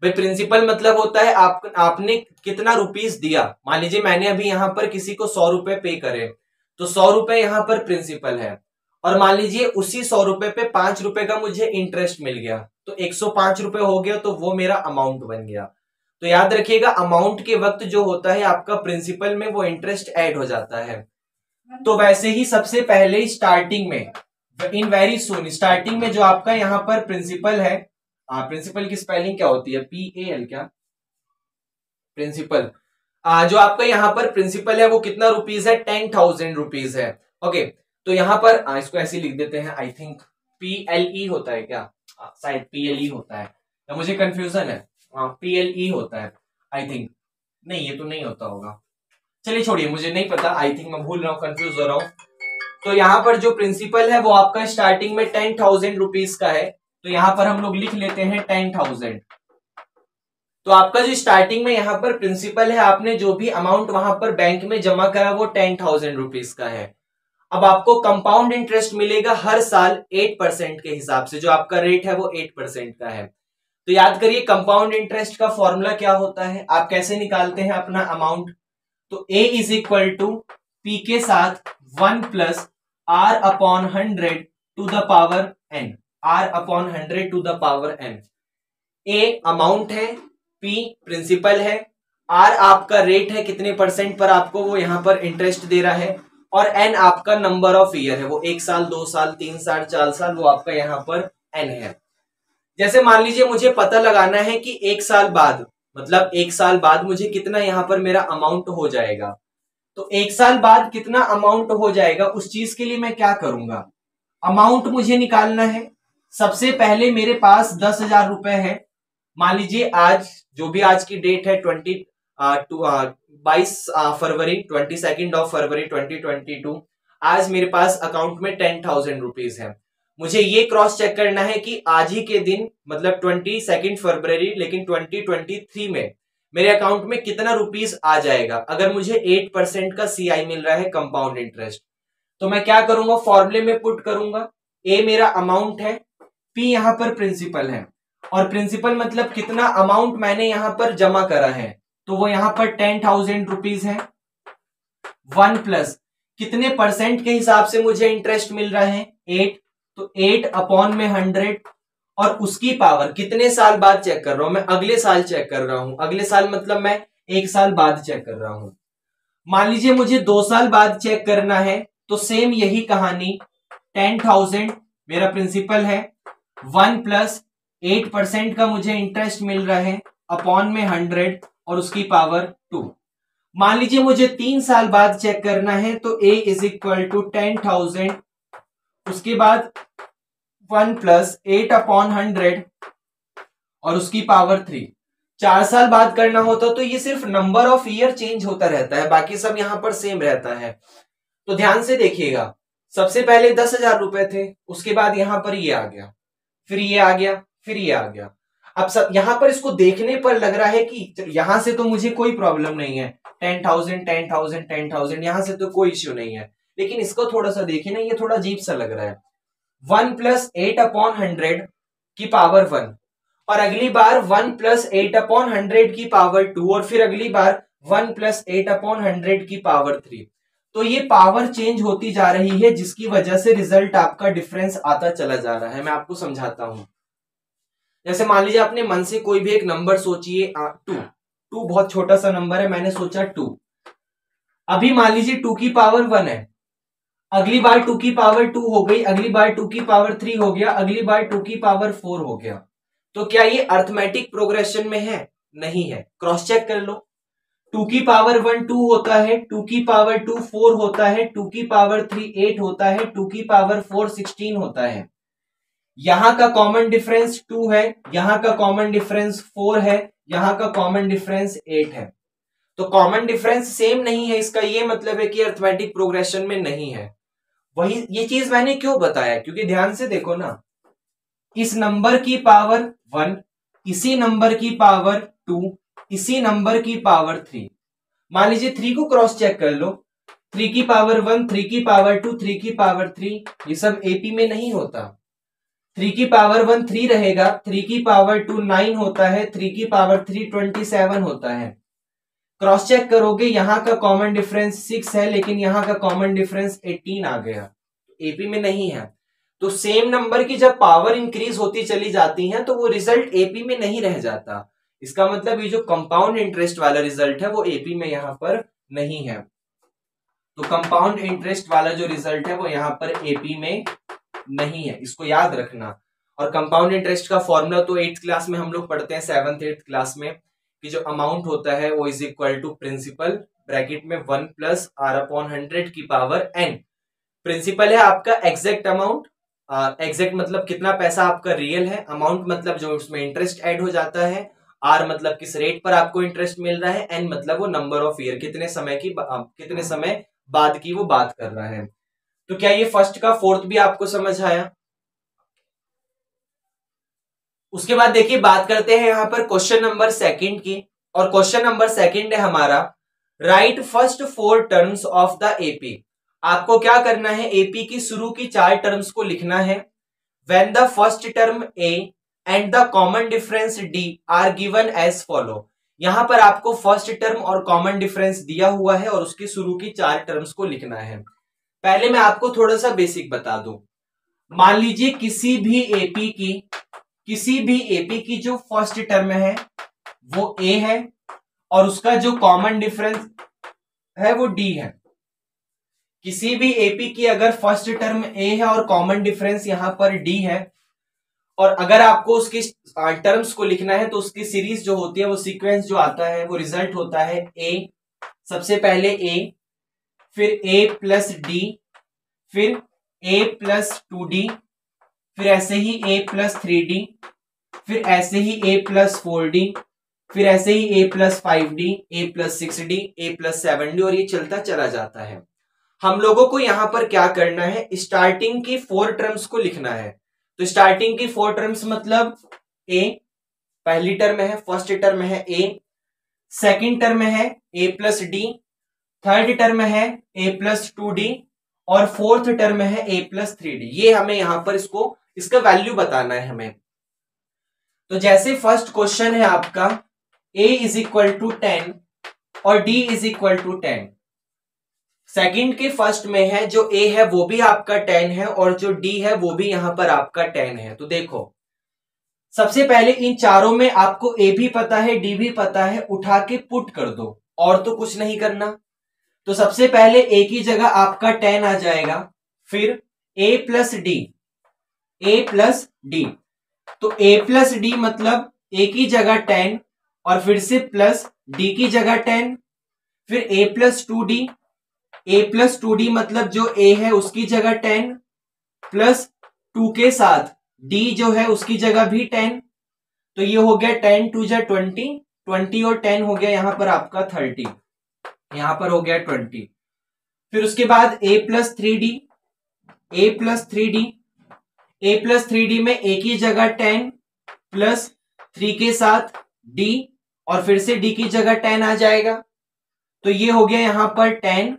S1: भाई प्रिंसिपल मतलब होता है आपने कितना रुपीस दिया। मान लीजिए मैंने अभी यहां पर किसी को 100 रुपए पे करे, तो 100 रुपए यहां पर प्रिंसिपल है। और मान लीजिए उसी 100 रुपए पे 5 रुपए का मुझे इंटरेस्ट मिल गया, तो 105 रुपए हो गया, तो वो मेरा अमाउंट बन गया। तो याद रखिएगा अमाउंट के वक्त जो होता है आपका प्रिंसिपल में वो इंटरेस्ट ऐड हो जाता है। तो वैसे ही सबसे पहले स्टार्टिंग में, इन वेरी सुन, स्टार्टिंग में जो आपका यहाँ पर प्रिंसिपल है, प्रिंसिपल की स्पेलिंग क्या होती है, PAL क्या, प्रिंसिपल, जो आपका यहाँ पर प्रिंसिपल है वो कितना रुपीज है, 10,000 रुपीज है। ओके, तो यहाँ पर इसको ऐसे लिख देते हैं, आई थिंक PLE होता है क्या, शायद PLE होता है, या मुझे कंफ्यूजन है, PLE होता है आई थिंक, नहीं ये तो नहीं होता होगा, चलिए छोड़िए मुझे नहीं पता, आई थिंक मैं भूल रहा हूँ, कंफ्यूज हो रहा हूँ। तो यहाँ पर जो प्रिंसिपल है वो आपका स्टार्टिंग में 10,000 रुपीज का है, तो यहाँ पर हम लोग लिख लेते हैं 10,000। तो आपका जो स्टार्टिंग में यहाँ पर प्रिंसिपल है, आपने जो भी अमाउंट वहां पर बैंक में जमा करा वो 10,000 रुपीज का है। अब आपको कंपाउंड इंटरेस्ट मिलेगा हर साल 8% के हिसाब से, जो आपका रेट है वो 8% का है। तो याद करिए कंपाउंड इंटरेस्ट का फॉर्मूला क्या होता है, आप कैसे निकालते हैं अपना अमाउंट। तो A is equal to P के साथ 1 plus R upon 100 to the power N, R upon 100 to the power N। A amount है, P प्रिंसिपल है, R आपका रेट है, कितने परसेंट पर आपको वो यहां पर इंटरेस्ट दे रहा है, और N आपका नंबर ऑफ ईयर है, वो 1 साल 2 साल 3 साल 4 साल, वो आपका यहां पर N है। जैसे मान लीजिए मुझे पता लगाना है कि 1 साल बाद, मतलब 1 साल बाद मुझे कितना यहां पर मेरा अमाउंट हो जाएगा। तो 1 साल बाद कितना अमाउंट हो जाएगा, उस चीज के लिए मैं क्या करूंगा, अमाउंट मुझे निकालना है। सबसे पहले मेरे पास 10,000 रुपए है, मान लीजिए आज जो भी आज की डेट है 22 फरवरी 22 2022, आज मेरे पास अकाउंट में 10,000 रुपीज है। मुझे ये क्रॉस चेक करना है कि आज ही के दिन मतलब 22 फरवरी लेकिन 2023 में मेरे अकाउंट में कितना रुपीस आ जाएगा, अगर मुझे 8% का CI मिल रहा है कंपाउंड इंटरेस्ट। तो मैं क्या करूंगा, फॉर्मूले में पुट करूंगा, A मेरा अमाउंट है, P यहां पर प्रिंसिपल है, और प्रिंसिपल मतलब कितना अमाउंट मैंने यहां पर जमा करा है, तो वो यहां पर 10,000 रुपीज है। 1 प्लस कितने परसेंट के हिसाब से मुझे इंटरेस्ट मिल रहा है, 8, तो 8 अपॉन में 100, और उसकी पावर कितने साल बाद चेक कर रहा हूं मैं, अगले साल चेक कर रहा हूं, अगले साल मतलब मैं 1 साल बाद चेक कर रहा हूं। मान लीजिए मुझे 2 साल बाद चेक करना है, तो सेम यही कहानी, 10,000 मेरा प्रिंसिपल है, 1 प्लस 8% का मुझे इंटरेस्ट मिल रहा है अपॉन में 100 और उसकी पावर 2। मान लीजिए मुझे 3 साल बाद चेक करना है, तो A इज इक्वल टू 10,000, उसके बाद 1 प्लस 8 अपॉन 100 और उसकी पावर 3। 4 साल बाद करना होता तो ये सिर्फ नंबर ऑफ ईयर चेंज होता रहता है, बाकी सब यहां पर सेम रहता है। तो ध्यान से देखिएगा, सबसे पहले 10,000 रुपए थे, उसके बाद यहां पर ये आ गया, फिर ये आ गया, फिर ये आ गया। अब सब यहां पर इसको देखने पर लग रहा है कि यहां से तो मुझे कोई प्रॉब्लम नहीं है, 10,000 10,000 10,000 यहां से तो कोई इश्यू नहीं है, लेकिन इसको थोड़ा सा देखिए ना, ये थोड़ा अजीब सा लग रहा है। 1 प्लस 8 अपॉन 100 की पावर 1, और अगली बार 1 प्लस 8 अपॉन 100 की पावर 2, और फिर अगली बार 1 प्लस 8 अपॉन 100 की पावर 3। तो ये पावर चेंज होती जा रही है, जिसकी वजह से रिजल्ट आपका डिफरेंस आता चला जा रहा है। मैं आपको समझाता हूं, जैसे मान लीजिए अपने मन से कोई भी एक नंबर सोचिए, 2 बहुत छोटा सा नंबर है, मैंने सोचा 2। अभी मान लीजिए 2 की पावर 1 है, अगली बार 2 की पावर 2 हो गई, अगली बार 2 की पावर 3 हो गया, अगली बार 2 की पावर 4 हो गया। तो क्या ये अर्थमेटिक प्रोग्रेशन में है? नहीं है, क्रॉस चेक कर लो। 2 की पावर 1 2 होता है, 2 की पावर 2 4 होता है, 2 की पावर 3 8 होता है, 2 की पावर 4 16 होता है। यहां का कॉमन डिफरेंस 2 है, यहां का कॉमन डिफरेंस 4 है, यहां का कॉमन डिफरेंस 8 है। तो कॉमन डिफरेंस सेम नहीं है, इसका ये मतलब है कि अर्थमेटिक प्रोग्रेशन में नहीं है। वही ये चीज मैंने क्यों बताया, क्योंकि ध्यान से देखो ना, इस नंबर की पावर 1, इसी नंबर की पावर 2, इसी नंबर की पावर 3। मान लीजिए 3 को क्रॉस चेक कर लो, 3 की पावर 1, 3 की पावर 2, 3 की पावर 3, ये सब एपी में नहीं होता। 3 की पावर 1 3 रहेगा, 3 की पावर 2 9 होता है, 3 की पावर 3 27 होता है। क्रॉस चेक करोगे, यहां का कॉमन डिफरेंस 6 है, लेकिन यहां का कॉमन डिफरेंस 18 आ गया, एपी में नहीं है। तो सेम नंबर की जब पावर इंक्रीज होती चली जाती है तो वो रिजल्ट एपी में नहीं रह जाता। इसका मतलब ये जो कंपाउंड इंटरेस्ट वाला रिजल्ट है वो एपी में यहां पर नहीं है। तो कंपाउंड इंटरेस्ट वाला जो रिजल्ट है वो यहां पर एपी में नहीं है, इसको याद रखना। और कंपाउंड इंटरेस्ट का फॉर्मूला तो 8th क्लास में हम लोग पढ़ते हैं, 7th 8th क्लास में, कि जो अमाउंट होता है वो is equal to principal bracket में 1 प्लस आर अपॉन 100 की पावर n। प्रिंसिपल है आपका एग्जैक्ट अमाउंट, एग्जैक्ट मतलब कितना पैसा आपका रियल है, अमाउंट मतलब जो उसमें इंटरेस्ट ऐड हो जाता है, आर मतलब किस रेट पर आपको इंटरेस्ट मिल रहा है, एन मतलब वो नंबर ऑफ ईयर, कितने समय बाद की वो बात कर रहा है। तो क्या ये फर्स्ट का फोर्थ भी आपको समझ आया? उसके बाद देखिए बात करते हैं यहां पर क्वेश्चन नंबर सेकंड की, और क्वेश्चन नंबर सेकंड है हमारा right first 4 terms of the AP. आपको क्या करना है, एपी की शुरू की 4 टर्म्स को लिखना है। When the first term a and the common difference d are given as follow. यहां पर आपको फर्स्ट टर्म और कॉमन डिफरेंस दिया हुआ है और उसकी शुरू की 4 टर्म्स को लिखना है। पहले मैं आपको थोड़ा सा बेसिक बता दूं। मान लीजिए किसी भी एपी की जो फर्स्ट टर्म है वो ए है और उसका जो कॉमन डिफरेंस है वो डी है। किसी भी एपी की अगर फर्स्ट टर्म ए है और कॉमन डिफरेंस यहां पर डी है, और अगर आपको उसकी टर्म्स को लिखना है तो उसकी सीरीज जो होती है, वो सीक्वेंस जो आता है वो रिजल्ट होता है ए, सबसे पहले ए, फिर ए प्लस डी, फिर ए प्लस 2d, फिर ऐसे ही ए प्लस 3d, फिर ऐसे ही ए प्लस 4d, फिर ऐसे ही ए प्लस 5d, ए प्लस 6d, ए प्लस 7d, और ये चलता चला जाता है। हम लोगों को यहां पर क्या करना है, स्टार्टिंग की 4 टर्म्स को लिखना है। तो स्टार्टिंग की 4 टर्म्स मतलब ए पहली टर्म है, फर्स्ट टर्म है ए, सेकेंड टर्म है ए प्लस डी, थर्ड टर्म है ए प्लस 2d, और फोर्थ टर्म है ए प्लस 3d। ये हमें यहां पर इसका वैल्यू बताना है हमें। तो जैसे फर्स्ट क्वेश्चन है आपका a इज इक्वल टू 10 और d is equal to 10। Second के फर्स्ट में है जो a है वो भी आपका 10 है और जो d है वो भी यहां पर आपका 10 है। तो देखो सबसे पहले इन चारों में आपको a भी पता है d भी पता है, उठा के पुट कर दो, और तो कुछ नहीं करना। तो सबसे पहले a की जगह आपका 10 आ जाएगा, फिर a plus D, a plus D, तो a प्लस डी मतलब a की जगह 10 और फिर से प्लस d की जगह 10, फिर a plus 2d, a plus 2d मतलब जो a है उसकी जगह 10 प्लस 2 के साथ d जो है उसकी जगह भी 10। तो ये हो गया 10 2 जा 20, 20 और 10 हो गया यहां पर आपका 30, यहां पर हो गया 20। फिर उसके बाद a plus 3d, a plus 3d, a plus 3d में a की जगह 10 प्लस 3 के साथ d, और फिर से d की जगह 10 आ जाएगा। तो ये हो गया यहां पर 10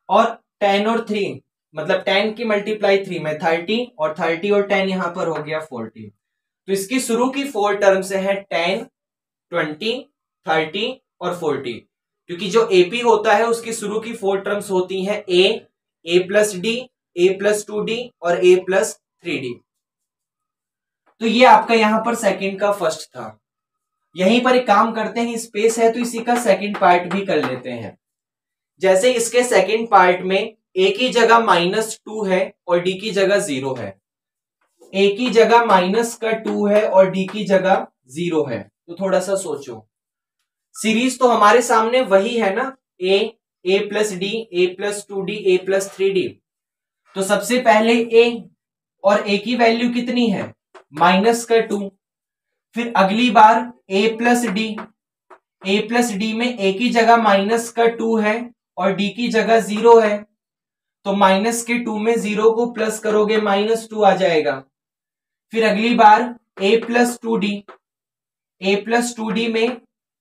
S1: और 10 और 3 मतलब 10 की मल्टीप्लाई 3 में 30, और 30 और 10 यहां पर हो गया 40। तो इसकी शुरू की 4 टर्म से है 10, 20, 30 और 40, क्योंकि जो एपी होता है उसकी शुरू की 4 टर्म्स होती हैं ए प्लस डी, ए प्लस 2d और ए प्लस 3d। तो ये आपका यहां पर सेकंड का फर्स्ट था। यहीं पर एक काम करते हैं, स्पेस है तो इसी का सेकंड पार्ट भी कर लेते हैं। जैसे इसके सेकंड पार्ट में a की जगह -2 है और d की जगह 0 है, a की जगह -2 है और d की जगह 0 है। तो थोड़ा सा सोचो, सीरीज तो हमारे सामने वही है ना, a plus D, a plus 2d, a plus 3d। तो सबसे पहले a, और a की वैल्यू कितनी है -2, फिर अगली बार a प्लस डी में a की जगह -2 है और d की जगह 0 है, तो -2 में 0 को प्लस करोगे -2 आ जाएगा। फिर अगली बार a प्लस 2d में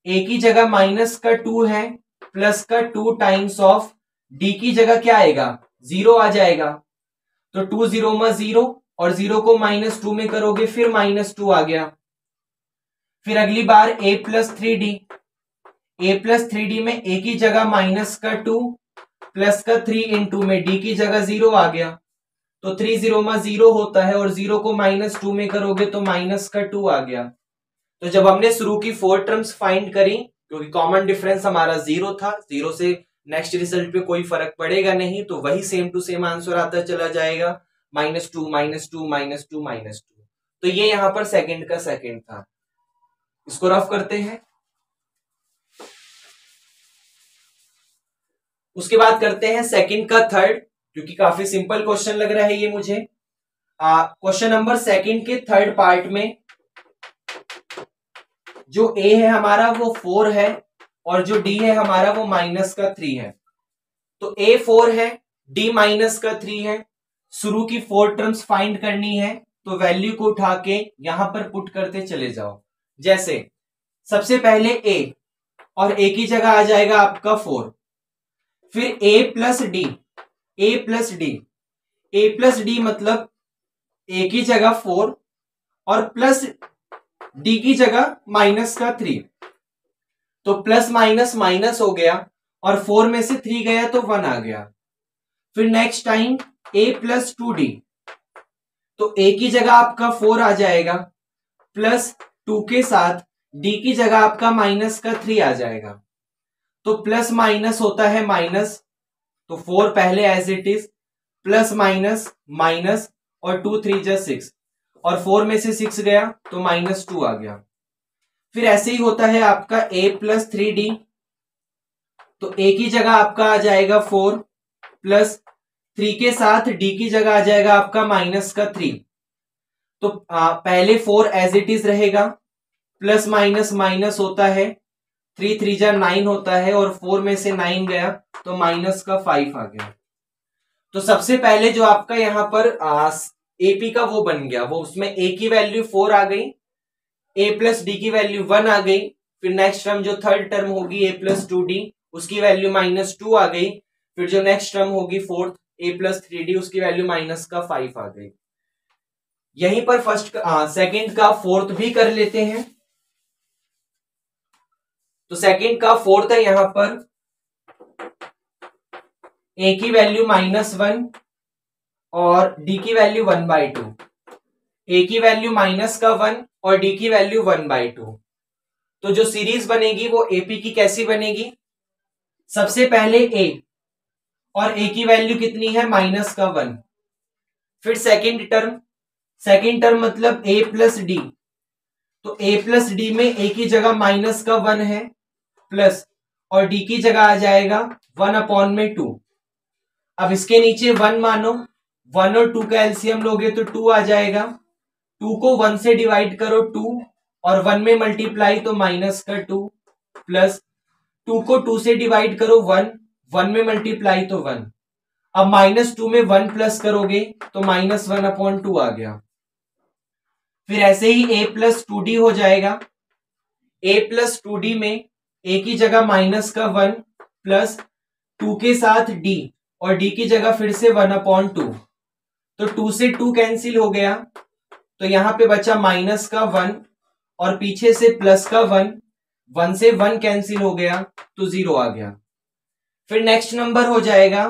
S1: a की जगह -2 है, प्लस का 2 टाइम्स ऑफ डी की जगह क्या आएगा, 0 आ जाएगा। तो 2 0 में 0 और 0 को -2 में करोगे फिर -2 आ गया। फिर अगली बार a plus 3d, a plus 3d में a की जगह -2 प्लस का 3 इंटू में d की जगह 0 आ गया। तो 3 0 में 0 होता है और 0 को -2 में करोगे तो -2 आ गया। तो जब हमने शुरू की 4 टर्म्स फाइंड करी, क्योंकि कॉमन डिफरेंस हमारा 0 था, 0 से नेक्स्ट रिजल्ट पे कोई फर्क पड़ेगा नहीं, तो वही सेम टू सेम आंसर आता चला जाएगा, -2 -2 -2 -2। तो ये यहां पर सेकंड का सेकंड था। इसको रफ करते हैं। उसके बाद करते हैं सेकंड का थर्ड, क्योंकि काफी सिंपल क्वेश्चन लग रहा है ये मुझे। क्वेश्चन नंबर सेकंड के थर्ड पार्ट में जो a है हमारा वो 4 है और जो d है हमारा वो -3 है। तो a 4 है, d -3 है। शुरू की 4 टर्म्स फाइंड करनी है, तो वैल्यू को उठा के यहां पर पुट करते चले जाओ। जैसे सबसे पहले a, और a की जगह आ जाएगा आपका 4। फिर a plus D, a plus D, a plus D मतलब a की जगह 4 और प्लस d की जगह -3। तो प्लस माइनस माइनस हो गया और 4 में से 3 गया तो 1 आ गया। फिर next time a plus 2d, तो a की जगह आपका 4 आ जाएगा प्लस 2 के साथ d की जगह आपका -3 आ जाएगा। तो प्लस माइनस होता है माइनस, तो 4 पहले as it is, plus minus minus और 2 3 जा 6 और 4 में से 6 गया तो -2 आ गया। फिर ऐसे ही होता है आपका a प्लस 3d, तो a की जगह आपका आ जाएगा 4 प्लस 3 के साथ d की जगह आ जाएगा आपका -3। तो पहले 4 एज इट इज रहेगा, प्लस माइनस माइनस होता है, 3 3 जा 9 होता है और 4 में से 9 गया तो -5 आ गया। तो सबसे पहले जो आपका यहां पर एपी का वो बन गया, वो उसमें a की वैल्यू 4 आ गई, a प्लस डी की वैल्यू 1 आ गई। फिर नेक्स्ट टर्म जो थर्ड टर्म होगी a प्लस 2d, उसकी वैल्यू -2 आ गई। फिर जो नेक्स्ट टर्म होगी फोर्थ a प्लस 3d, उसकी वैल्यू -5 आ गई। यहीं पर फर्स्ट सेकंड का फोर्थ भी कर लेते हैं। तो सेकंड का फोर्थ है यहां पर a की वैल्यू -1 और d की वैल्यू 1/2। a की वैल्यू -1 और d की वैल्यू 1/2। तो जो सीरीज बनेगी वो AP की कैसी बनेगी, सबसे पहले a और a की वैल्यू कितनी है -1। फिर सेकंड टर्म मतलब a प्लस डी, तो a प्लस डी में a की जगह -1 है प्लस और d की जगह आ जाएगा 1/2। अब इसके नीचे 1 मानो, 1 और 2 का एलसीएम लोगे तो 2 आ जाएगा। 2 को 1 से डिवाइड करो 2 और 1 में मल्टीप्लाई तो -2 प्लस 2 को 2 से डिवाइड करो 1, 1 में मल्टीप्लाई तो 1। अब -2 में 1 प्लस करोगे तो -1/2 आ गया। फिर ऐसे ही a प्लस 2d हो जाएगा। a प्लस 2d में a की जगह -1 प्लस 2 के साथ d और d की जगह फिर से 1/2। तो 2 से 2 कैंसिल हो गया, तो यहां पे बचा -1 और पीछे से +1, 1 से 1 कैंसिल हो गया तो 0 आ गया। फिर नेक्स्ट नंबर हो जाएगा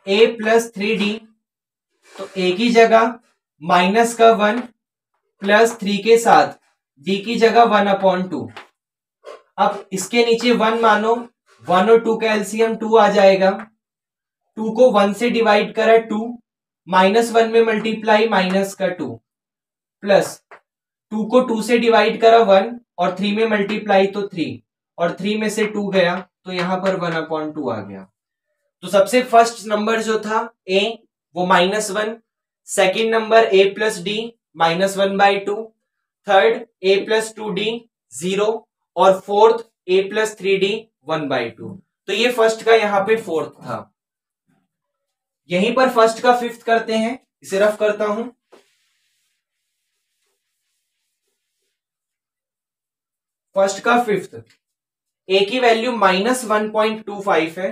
S1: a प्लस 3d, तो a की जगह -1 प्लस 3 के साथ d की जगह 1/2। अब इसके नीचे 1 मानो, 1 और 2 का एलसीएम 2 आ जाएगा। 2 को 1 से डिवाइड करा 2, -1 में मल्टीप्लाई -2 प्लस 2 को 2 से डिवाइड करा 1 और 3 में मल्टीप्लाई तो 3 और 3 में से 2 गया तो यहां पर 1/2 आ गया। तो सबसे फर्स्ट नंबर जो था a वो -1, second number a plus D -1/2, third a plus 2d 0 और फोर्थ a प्लस 3d 1/2। तो ये फर्स्ट का यहां पे फोर्थ था। यहीं पर फर्स्ट का फिफ्थ करते हैं, इसे रफ करता हूं। फर्स्ट का फिफ्थ, a की वैल्यू -1.25 है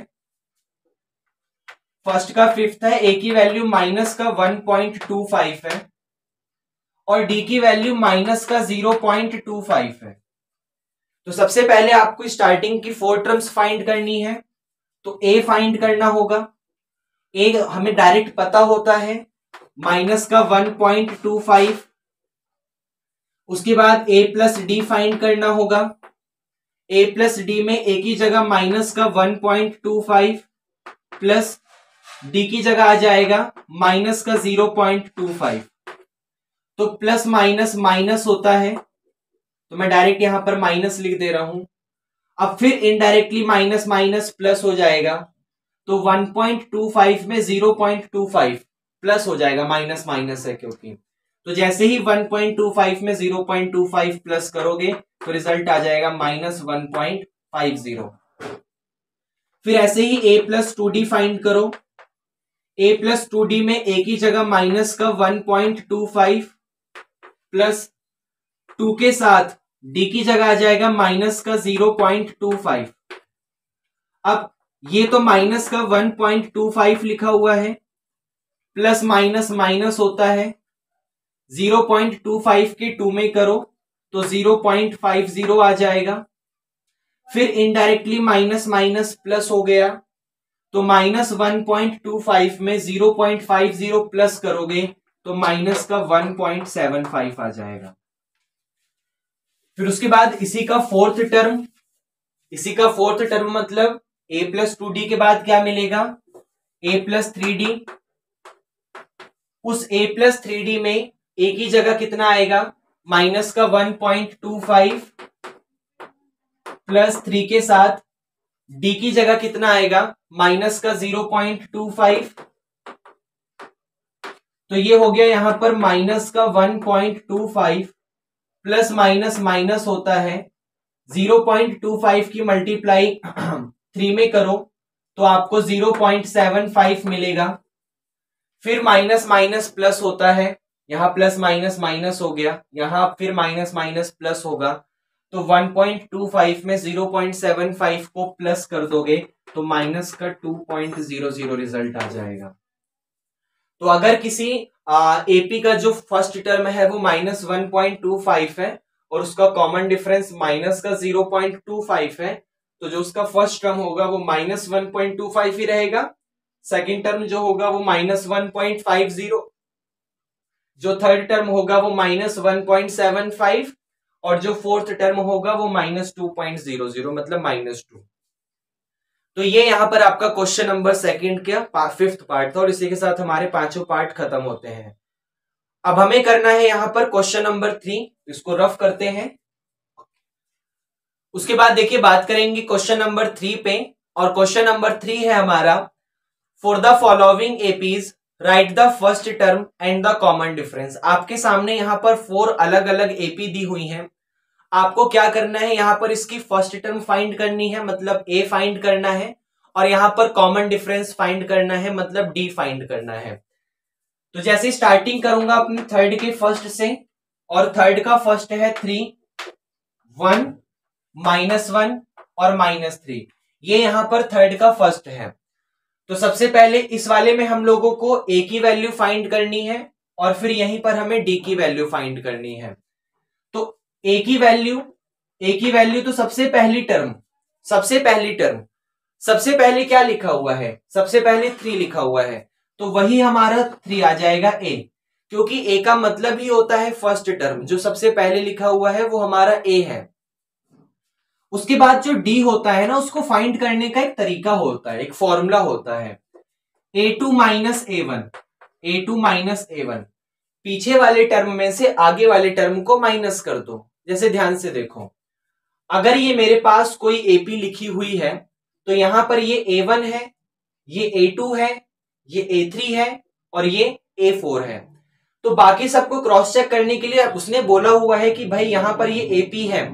S1: फर्स्ट का फिफ्थ है, ए की वैल्यू माइनस का 1.25 है और डी की वैल्यू माइनस का 0.25 है। तो सबसे पहले आपको स्टार्टिंग की 4 टर्म्स फाइंड करनी है। तो ए फाइंड करना होगा। ए हमें डायरेक्ट पता होता है माइनस का 1.25। उसके बाद ए प्लस डी फाइंड करना होगा। ए प्लस डी में ए की जगह माइनस का 1.25 प्लस डी की जगह आ जाएगा माइनस का 0.25। तो प्लस माइनस माइनस होता है, तो मैं डायरेक्ट यहां पर माइनस लिख दे रहा हूं। अब फिर इनडायरेक्टली माइनस माइनस प्लस हो जाएगा, तो 1.25 में 0.25 प्लस हो जाएगा, माइनस माइनस है क्योंकि। तो जैसे ही 1.25 में 0.25 प्लस करोगे तो रिजल्ट आ जाएगा माइनस 1.50। फिर ऐसे ही ए प्लस 2d फाइंड करो। ए प्लस 2d में ए की जगह माइनस का 1.25 प्लस 2 के साथ डी की जगह आ जाएगा माइनस का 0.25। अब ये तो माइनस का 1.25 लिखा हुआ है, प्लस माइनस माइनस होता है, 0.25 के 2 में करो तो 0.50 आ जाएगा। फिर इनडायरेक्टली माइनस माइनस प्लस हो गया, तो माइनस 1.25 में 0.50 प्लस करोगे तो माइनस का 1.75 आ जाएगा। फिर उसके बाद इसी का फोर्थ टर्म मतलब a प्लस 2d के बाद क्या मिलेगा, a प्लस 3d। उस a प्लस 3d में a की जगह कितना आएगा, माइनस का 1.25 प्लस 3 के साथ d की जगह कितना आएगा, माइनस का 0.25। तो ये हो गया यहां पर माइनस का 1.25 प्लस माइनस माइनस होता है, 0.25 की मल्टीप्लाई 3 में करो तो आपको 0.75 मिलेगा। फिर माइनस माइनस प्लस होता है, यहां प्लस माइनस माइनस हो गया, यहां फिर माइनस माइनस प्लस होगा, तो 1.25 में 0.75 को प्लस कर दोगे तो माइनस का 2.00 रिजल्ट आ जाएगा। तो अगर किसी एपी का जो फर्स्ट टर्म है वो माइनस 1.25 है और उसका कॉमन डिफरेंस माइनस का 0.25 है, तो जो उसका फर्स्ट टर्म होगा वो माइनस 1.25 ही रहेगा। सेकेंड टर्म जो होगा वो माइनस 1.50, जो थर्ड टर्म होगा वो माइनस 1.75 और जो फोर्थ टर्म होगा वो माइनस 2.00 मतलब माइनस 2। तो ये यहां पर आपका क्वेश्चन नंबर सेकंड का फिफ्थ पार्ट था और इसी के साथ हमारे पांचों पार्ट खत्म होते हैं। अब हमें करना है यहां पर क्वेश्चन नंबर 3, इसको रफ करते हैं। उसके बाद देखिए बात करेंगे क्वेश्चन नंबर 3 पे, और क्वेश्चन नंबर 3 है हमारा, for the following APs right the first term and the common difference. आपके सामने यहां पर 4 अलग अलग एपी दी हुई हैं। आपको क्या करना है, यहां पर इसकी फर्स्ट टर्म फाइंड करनी है मतलब ए फाइंड करना है, और यहां पर कॉमन डिफरेंस फाइंड करना है मतलब डी फाइंड करना है। तो जैसे स्टार्टिंग करूंगा अपने थर्ड के फर्स्ट से, और थर्ड का फर्स्ट है 3, 1, -1 और -3। ये यहां पर थर्ड का फर्स्ट है। तो सबसे पहले इस वाले में हम लोगों को ए की वैल्यू फाइंड करनी है और फिर यहीं पर हमें डी की वैल्यू फाइंड करनी है। तो ए की वैल्यू तो सबसे पहली टर्म, सबसे पहले क्या लिखा हुआ है, सबसे पहले 3 लिखा हुआ है, तो वही हमारा 3 आ जाएगा ए, क्योंकि ए का मतलब ही होता है फर्स्ट टर्म। जो सबसे पहले लिखा हुआ है वो हमारा ए है। उसके बाद जो डी होता है ना, उसको फाइंड करने का एक तरीका होता है, एक फॉर्मूला होता है, a2 माइनस a1। पीछे वाले टर्म में से आगे वाले टर्म को माइनस कर दो। जैसे ध्यान से देखो, अगर ये मेरे पास कोई एपी लिखी हुई है तो यहां पर ये a1 है, ये a2 है, ये a3 है और ये a4 है। तो बाकी सबको क्रॉस चेक करने के लिए उसने बोला हुआ है कि भाई यहां पर ये एपी है,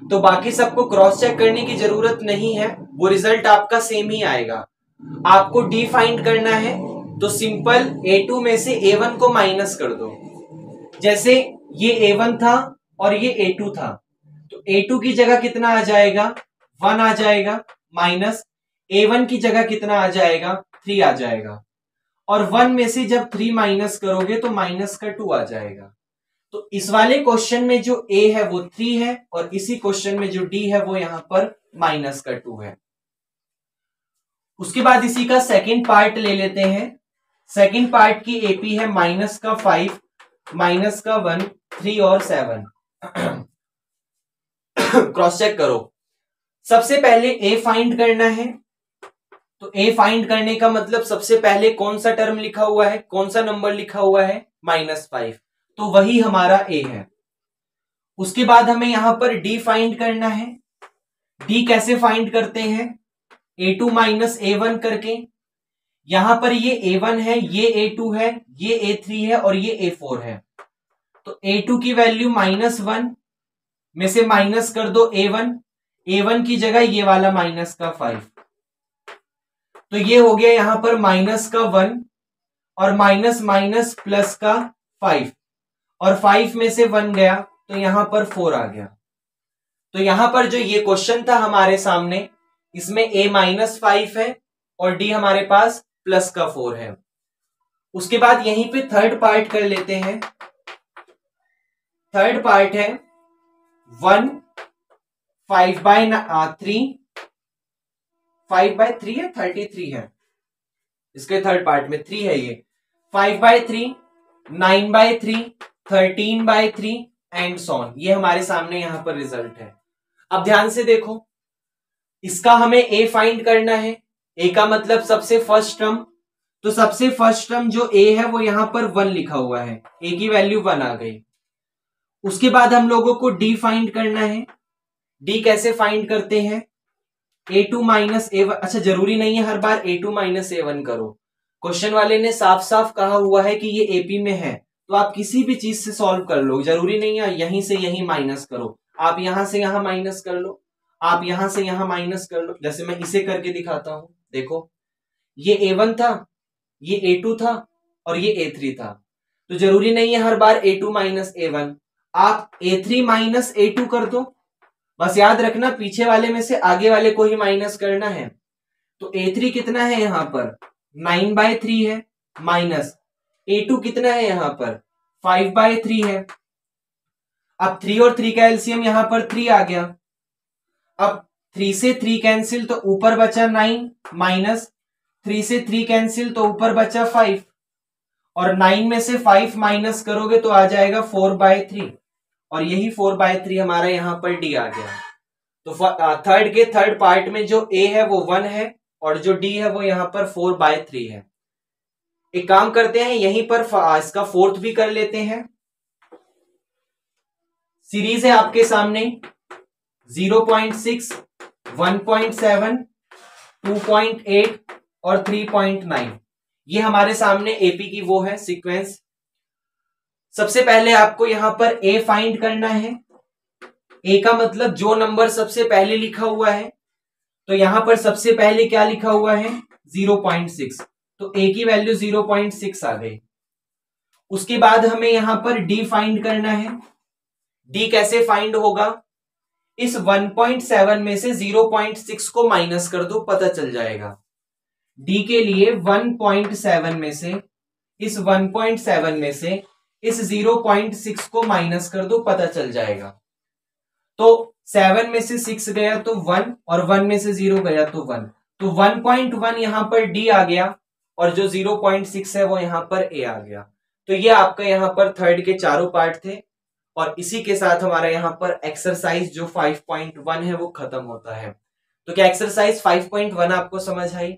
S1: तो बाकी सबको क्रॉस चेक करने की जरूरत नहीं है, वो रिजल्ट आपका सेम ही आएगा। आपको डी फाइंड करना है तो सिंपल a2 में से a1 को माइनस कर दो। जैसे ये a1 था और ये a2 था, तो a2 की जगह कितना आ जाएगा, 1 आ जाएगा, माइनस a1 की जगह कितना आ जाएगा, 3 आ जाएगा, और 1 में से जब 3 माइनस करोगे तो माइनस का 2 आ जाएगा। तो इस वाले क्वेश्चन में जो a है वो 3 है, और इसी क्वेश्चन में जो d है वो यहां पर माइनस का 2 है। उसके बाद इसी का सेकंड पार्ट ले लेते हैं। सेकंड पार्ट की एपी है माइनस का 5, माइनस का 1, 3 और 7। क्रॉस चेक करो। सबसे पहले a फाइंड करना है, तो a फाइंड करने का मतलब सबसे पहले कौन सा टर्म लिखा हुआ है, कौन सा नंबर लिखा हुआ है, -5, तो वही हमारा a है। उसके बाद हमें यहां पर d फाइंड करना है। d कैसे फाइंड करते हैं, a2 माइनस a1 करके। यहां पर ये a1 है, ये a2 है, ये a3 है और ये a4 है। तो a2 की वैल्यू -1 में से माइनस कर दो a1, a1 की जगह ये वाला माइनस का 5, तो ये हो गया यहां पर माइनस का 1 और माइनस माइनस प्लस का 5, और 5 में से 1 गया तो यहां पर 4 आ गया। तो यहां पर जो ये क्वेश्चन था हमारे सामने, इसमें a -5 है और d हमारे पास प्लस का 4 है। उसके बाद यहीं पे थर्ड पार्ट कर लेते हैं। थर्ड पार्ट है 1 5/3, 5/3 है, 33 है, इसके थर्ड पार्ट में 3 है, ये 5/3, 9/3, 13/3 एंड सो ऑन। ये हमारे सामने यहां पर रिजल्ट है। अब ध्यान से देखो, इसका हमें a फाइंड करना है। a का मतलब सबसे फर्स्ट टर्म, तो सबसे फर्स्ट टर्म जो a है वो यहां पर 1 लिखा हुआ है, a की वैल्यू 1 आ गई। उसके बाद हम लोगों को d फाइंड करना है। d कैसे फाइंड करते हैं, a2 माइनस a1। अच्छा, जरूरी नहीं है हर बार a2 माइनस a1 करो। क्वेश्चन वाले ने साफ साफ कहा हुआ है कि ये AP में है, तो आप किसी भी चीज से सॉल्व कर लो, जरूरी नहीं है यहीं से यहीं माइनस करो। आप यहां से यहां माइनस कर लो, आप यहां से यहां माइनस कर लो। जैसे मैं इसे करके दिखाता हूं, देखो ये a1 था, ये a2 था और ये a3 था, तो जरूरी नहीं है हर बार a2 माइनस a1, आप a3 माइनस a2 कर दो। बस याद रखना पीछे वाले में से आगे वाले को ही माइनस करना है। तो a3 कितना है यहां पर 9/3 है, माइनस a2 कितना है यहां पर 5/3 है। अब 3 और 3 का एलसीएम यहां पर 3 आ गया। अब 3 से 3 कैंसिल तो ऊपर बचा 9, माइनस 3 से 3 कैंसिल तो ऊपर बचा 5, और 9 में से 5 माइनस करोगे तो आ जाएगा 4/3, और यही 4/3 हमारा यहां पर d आ गया। तो थर्ड के थर्ड पार्ट में जो a है वो 1 है और जो d है वो यहां पर 4/3 है। एक काम करते हैं, यहीं पर इसका फोर्थ भी कर लेते हैं। सीरीज है आपके सामने 0.6, 1.7, 2.8 और 3.9। ये हमारे सामने एपी की वो है सीक्वेंस। सबसे पहले आपको यहां पर a फाइंड करना है। a का मतलब जो नंबर सबसे पहले लिखा हुआ है, तो यहां पर सबसे पहले क्या लिखा हुआ है 0.6, तो a की वैल्यू 0.6 आ गई। उसके बाद हमें यहां पर d फाइंड करना है। d कैसे फाइंड होगा, इस 1.7 में से 0.6 को माइनस कर दो, पता चल जाएगा। d के लिए 1.7 में से इस 1.7 में से इस 0.6 को माइनस कर दो, पता चल जाएगा। तो 7 में से 6 गया तो 1 और 1 में से 0 गया तो 1, तो 1.1 यहां पर d आ गया और जो 0.6 है वो यहां पर a आ गया। तो ये आपका यहां पर थर्ड के चारों पार्ट थे, और इसी के साथ हमारा यहां पर एक्सरसाइज जो 5.1 है वो खत्म होता है। तो क्या एक्सरसाइज 5.1 आपको समझ आई?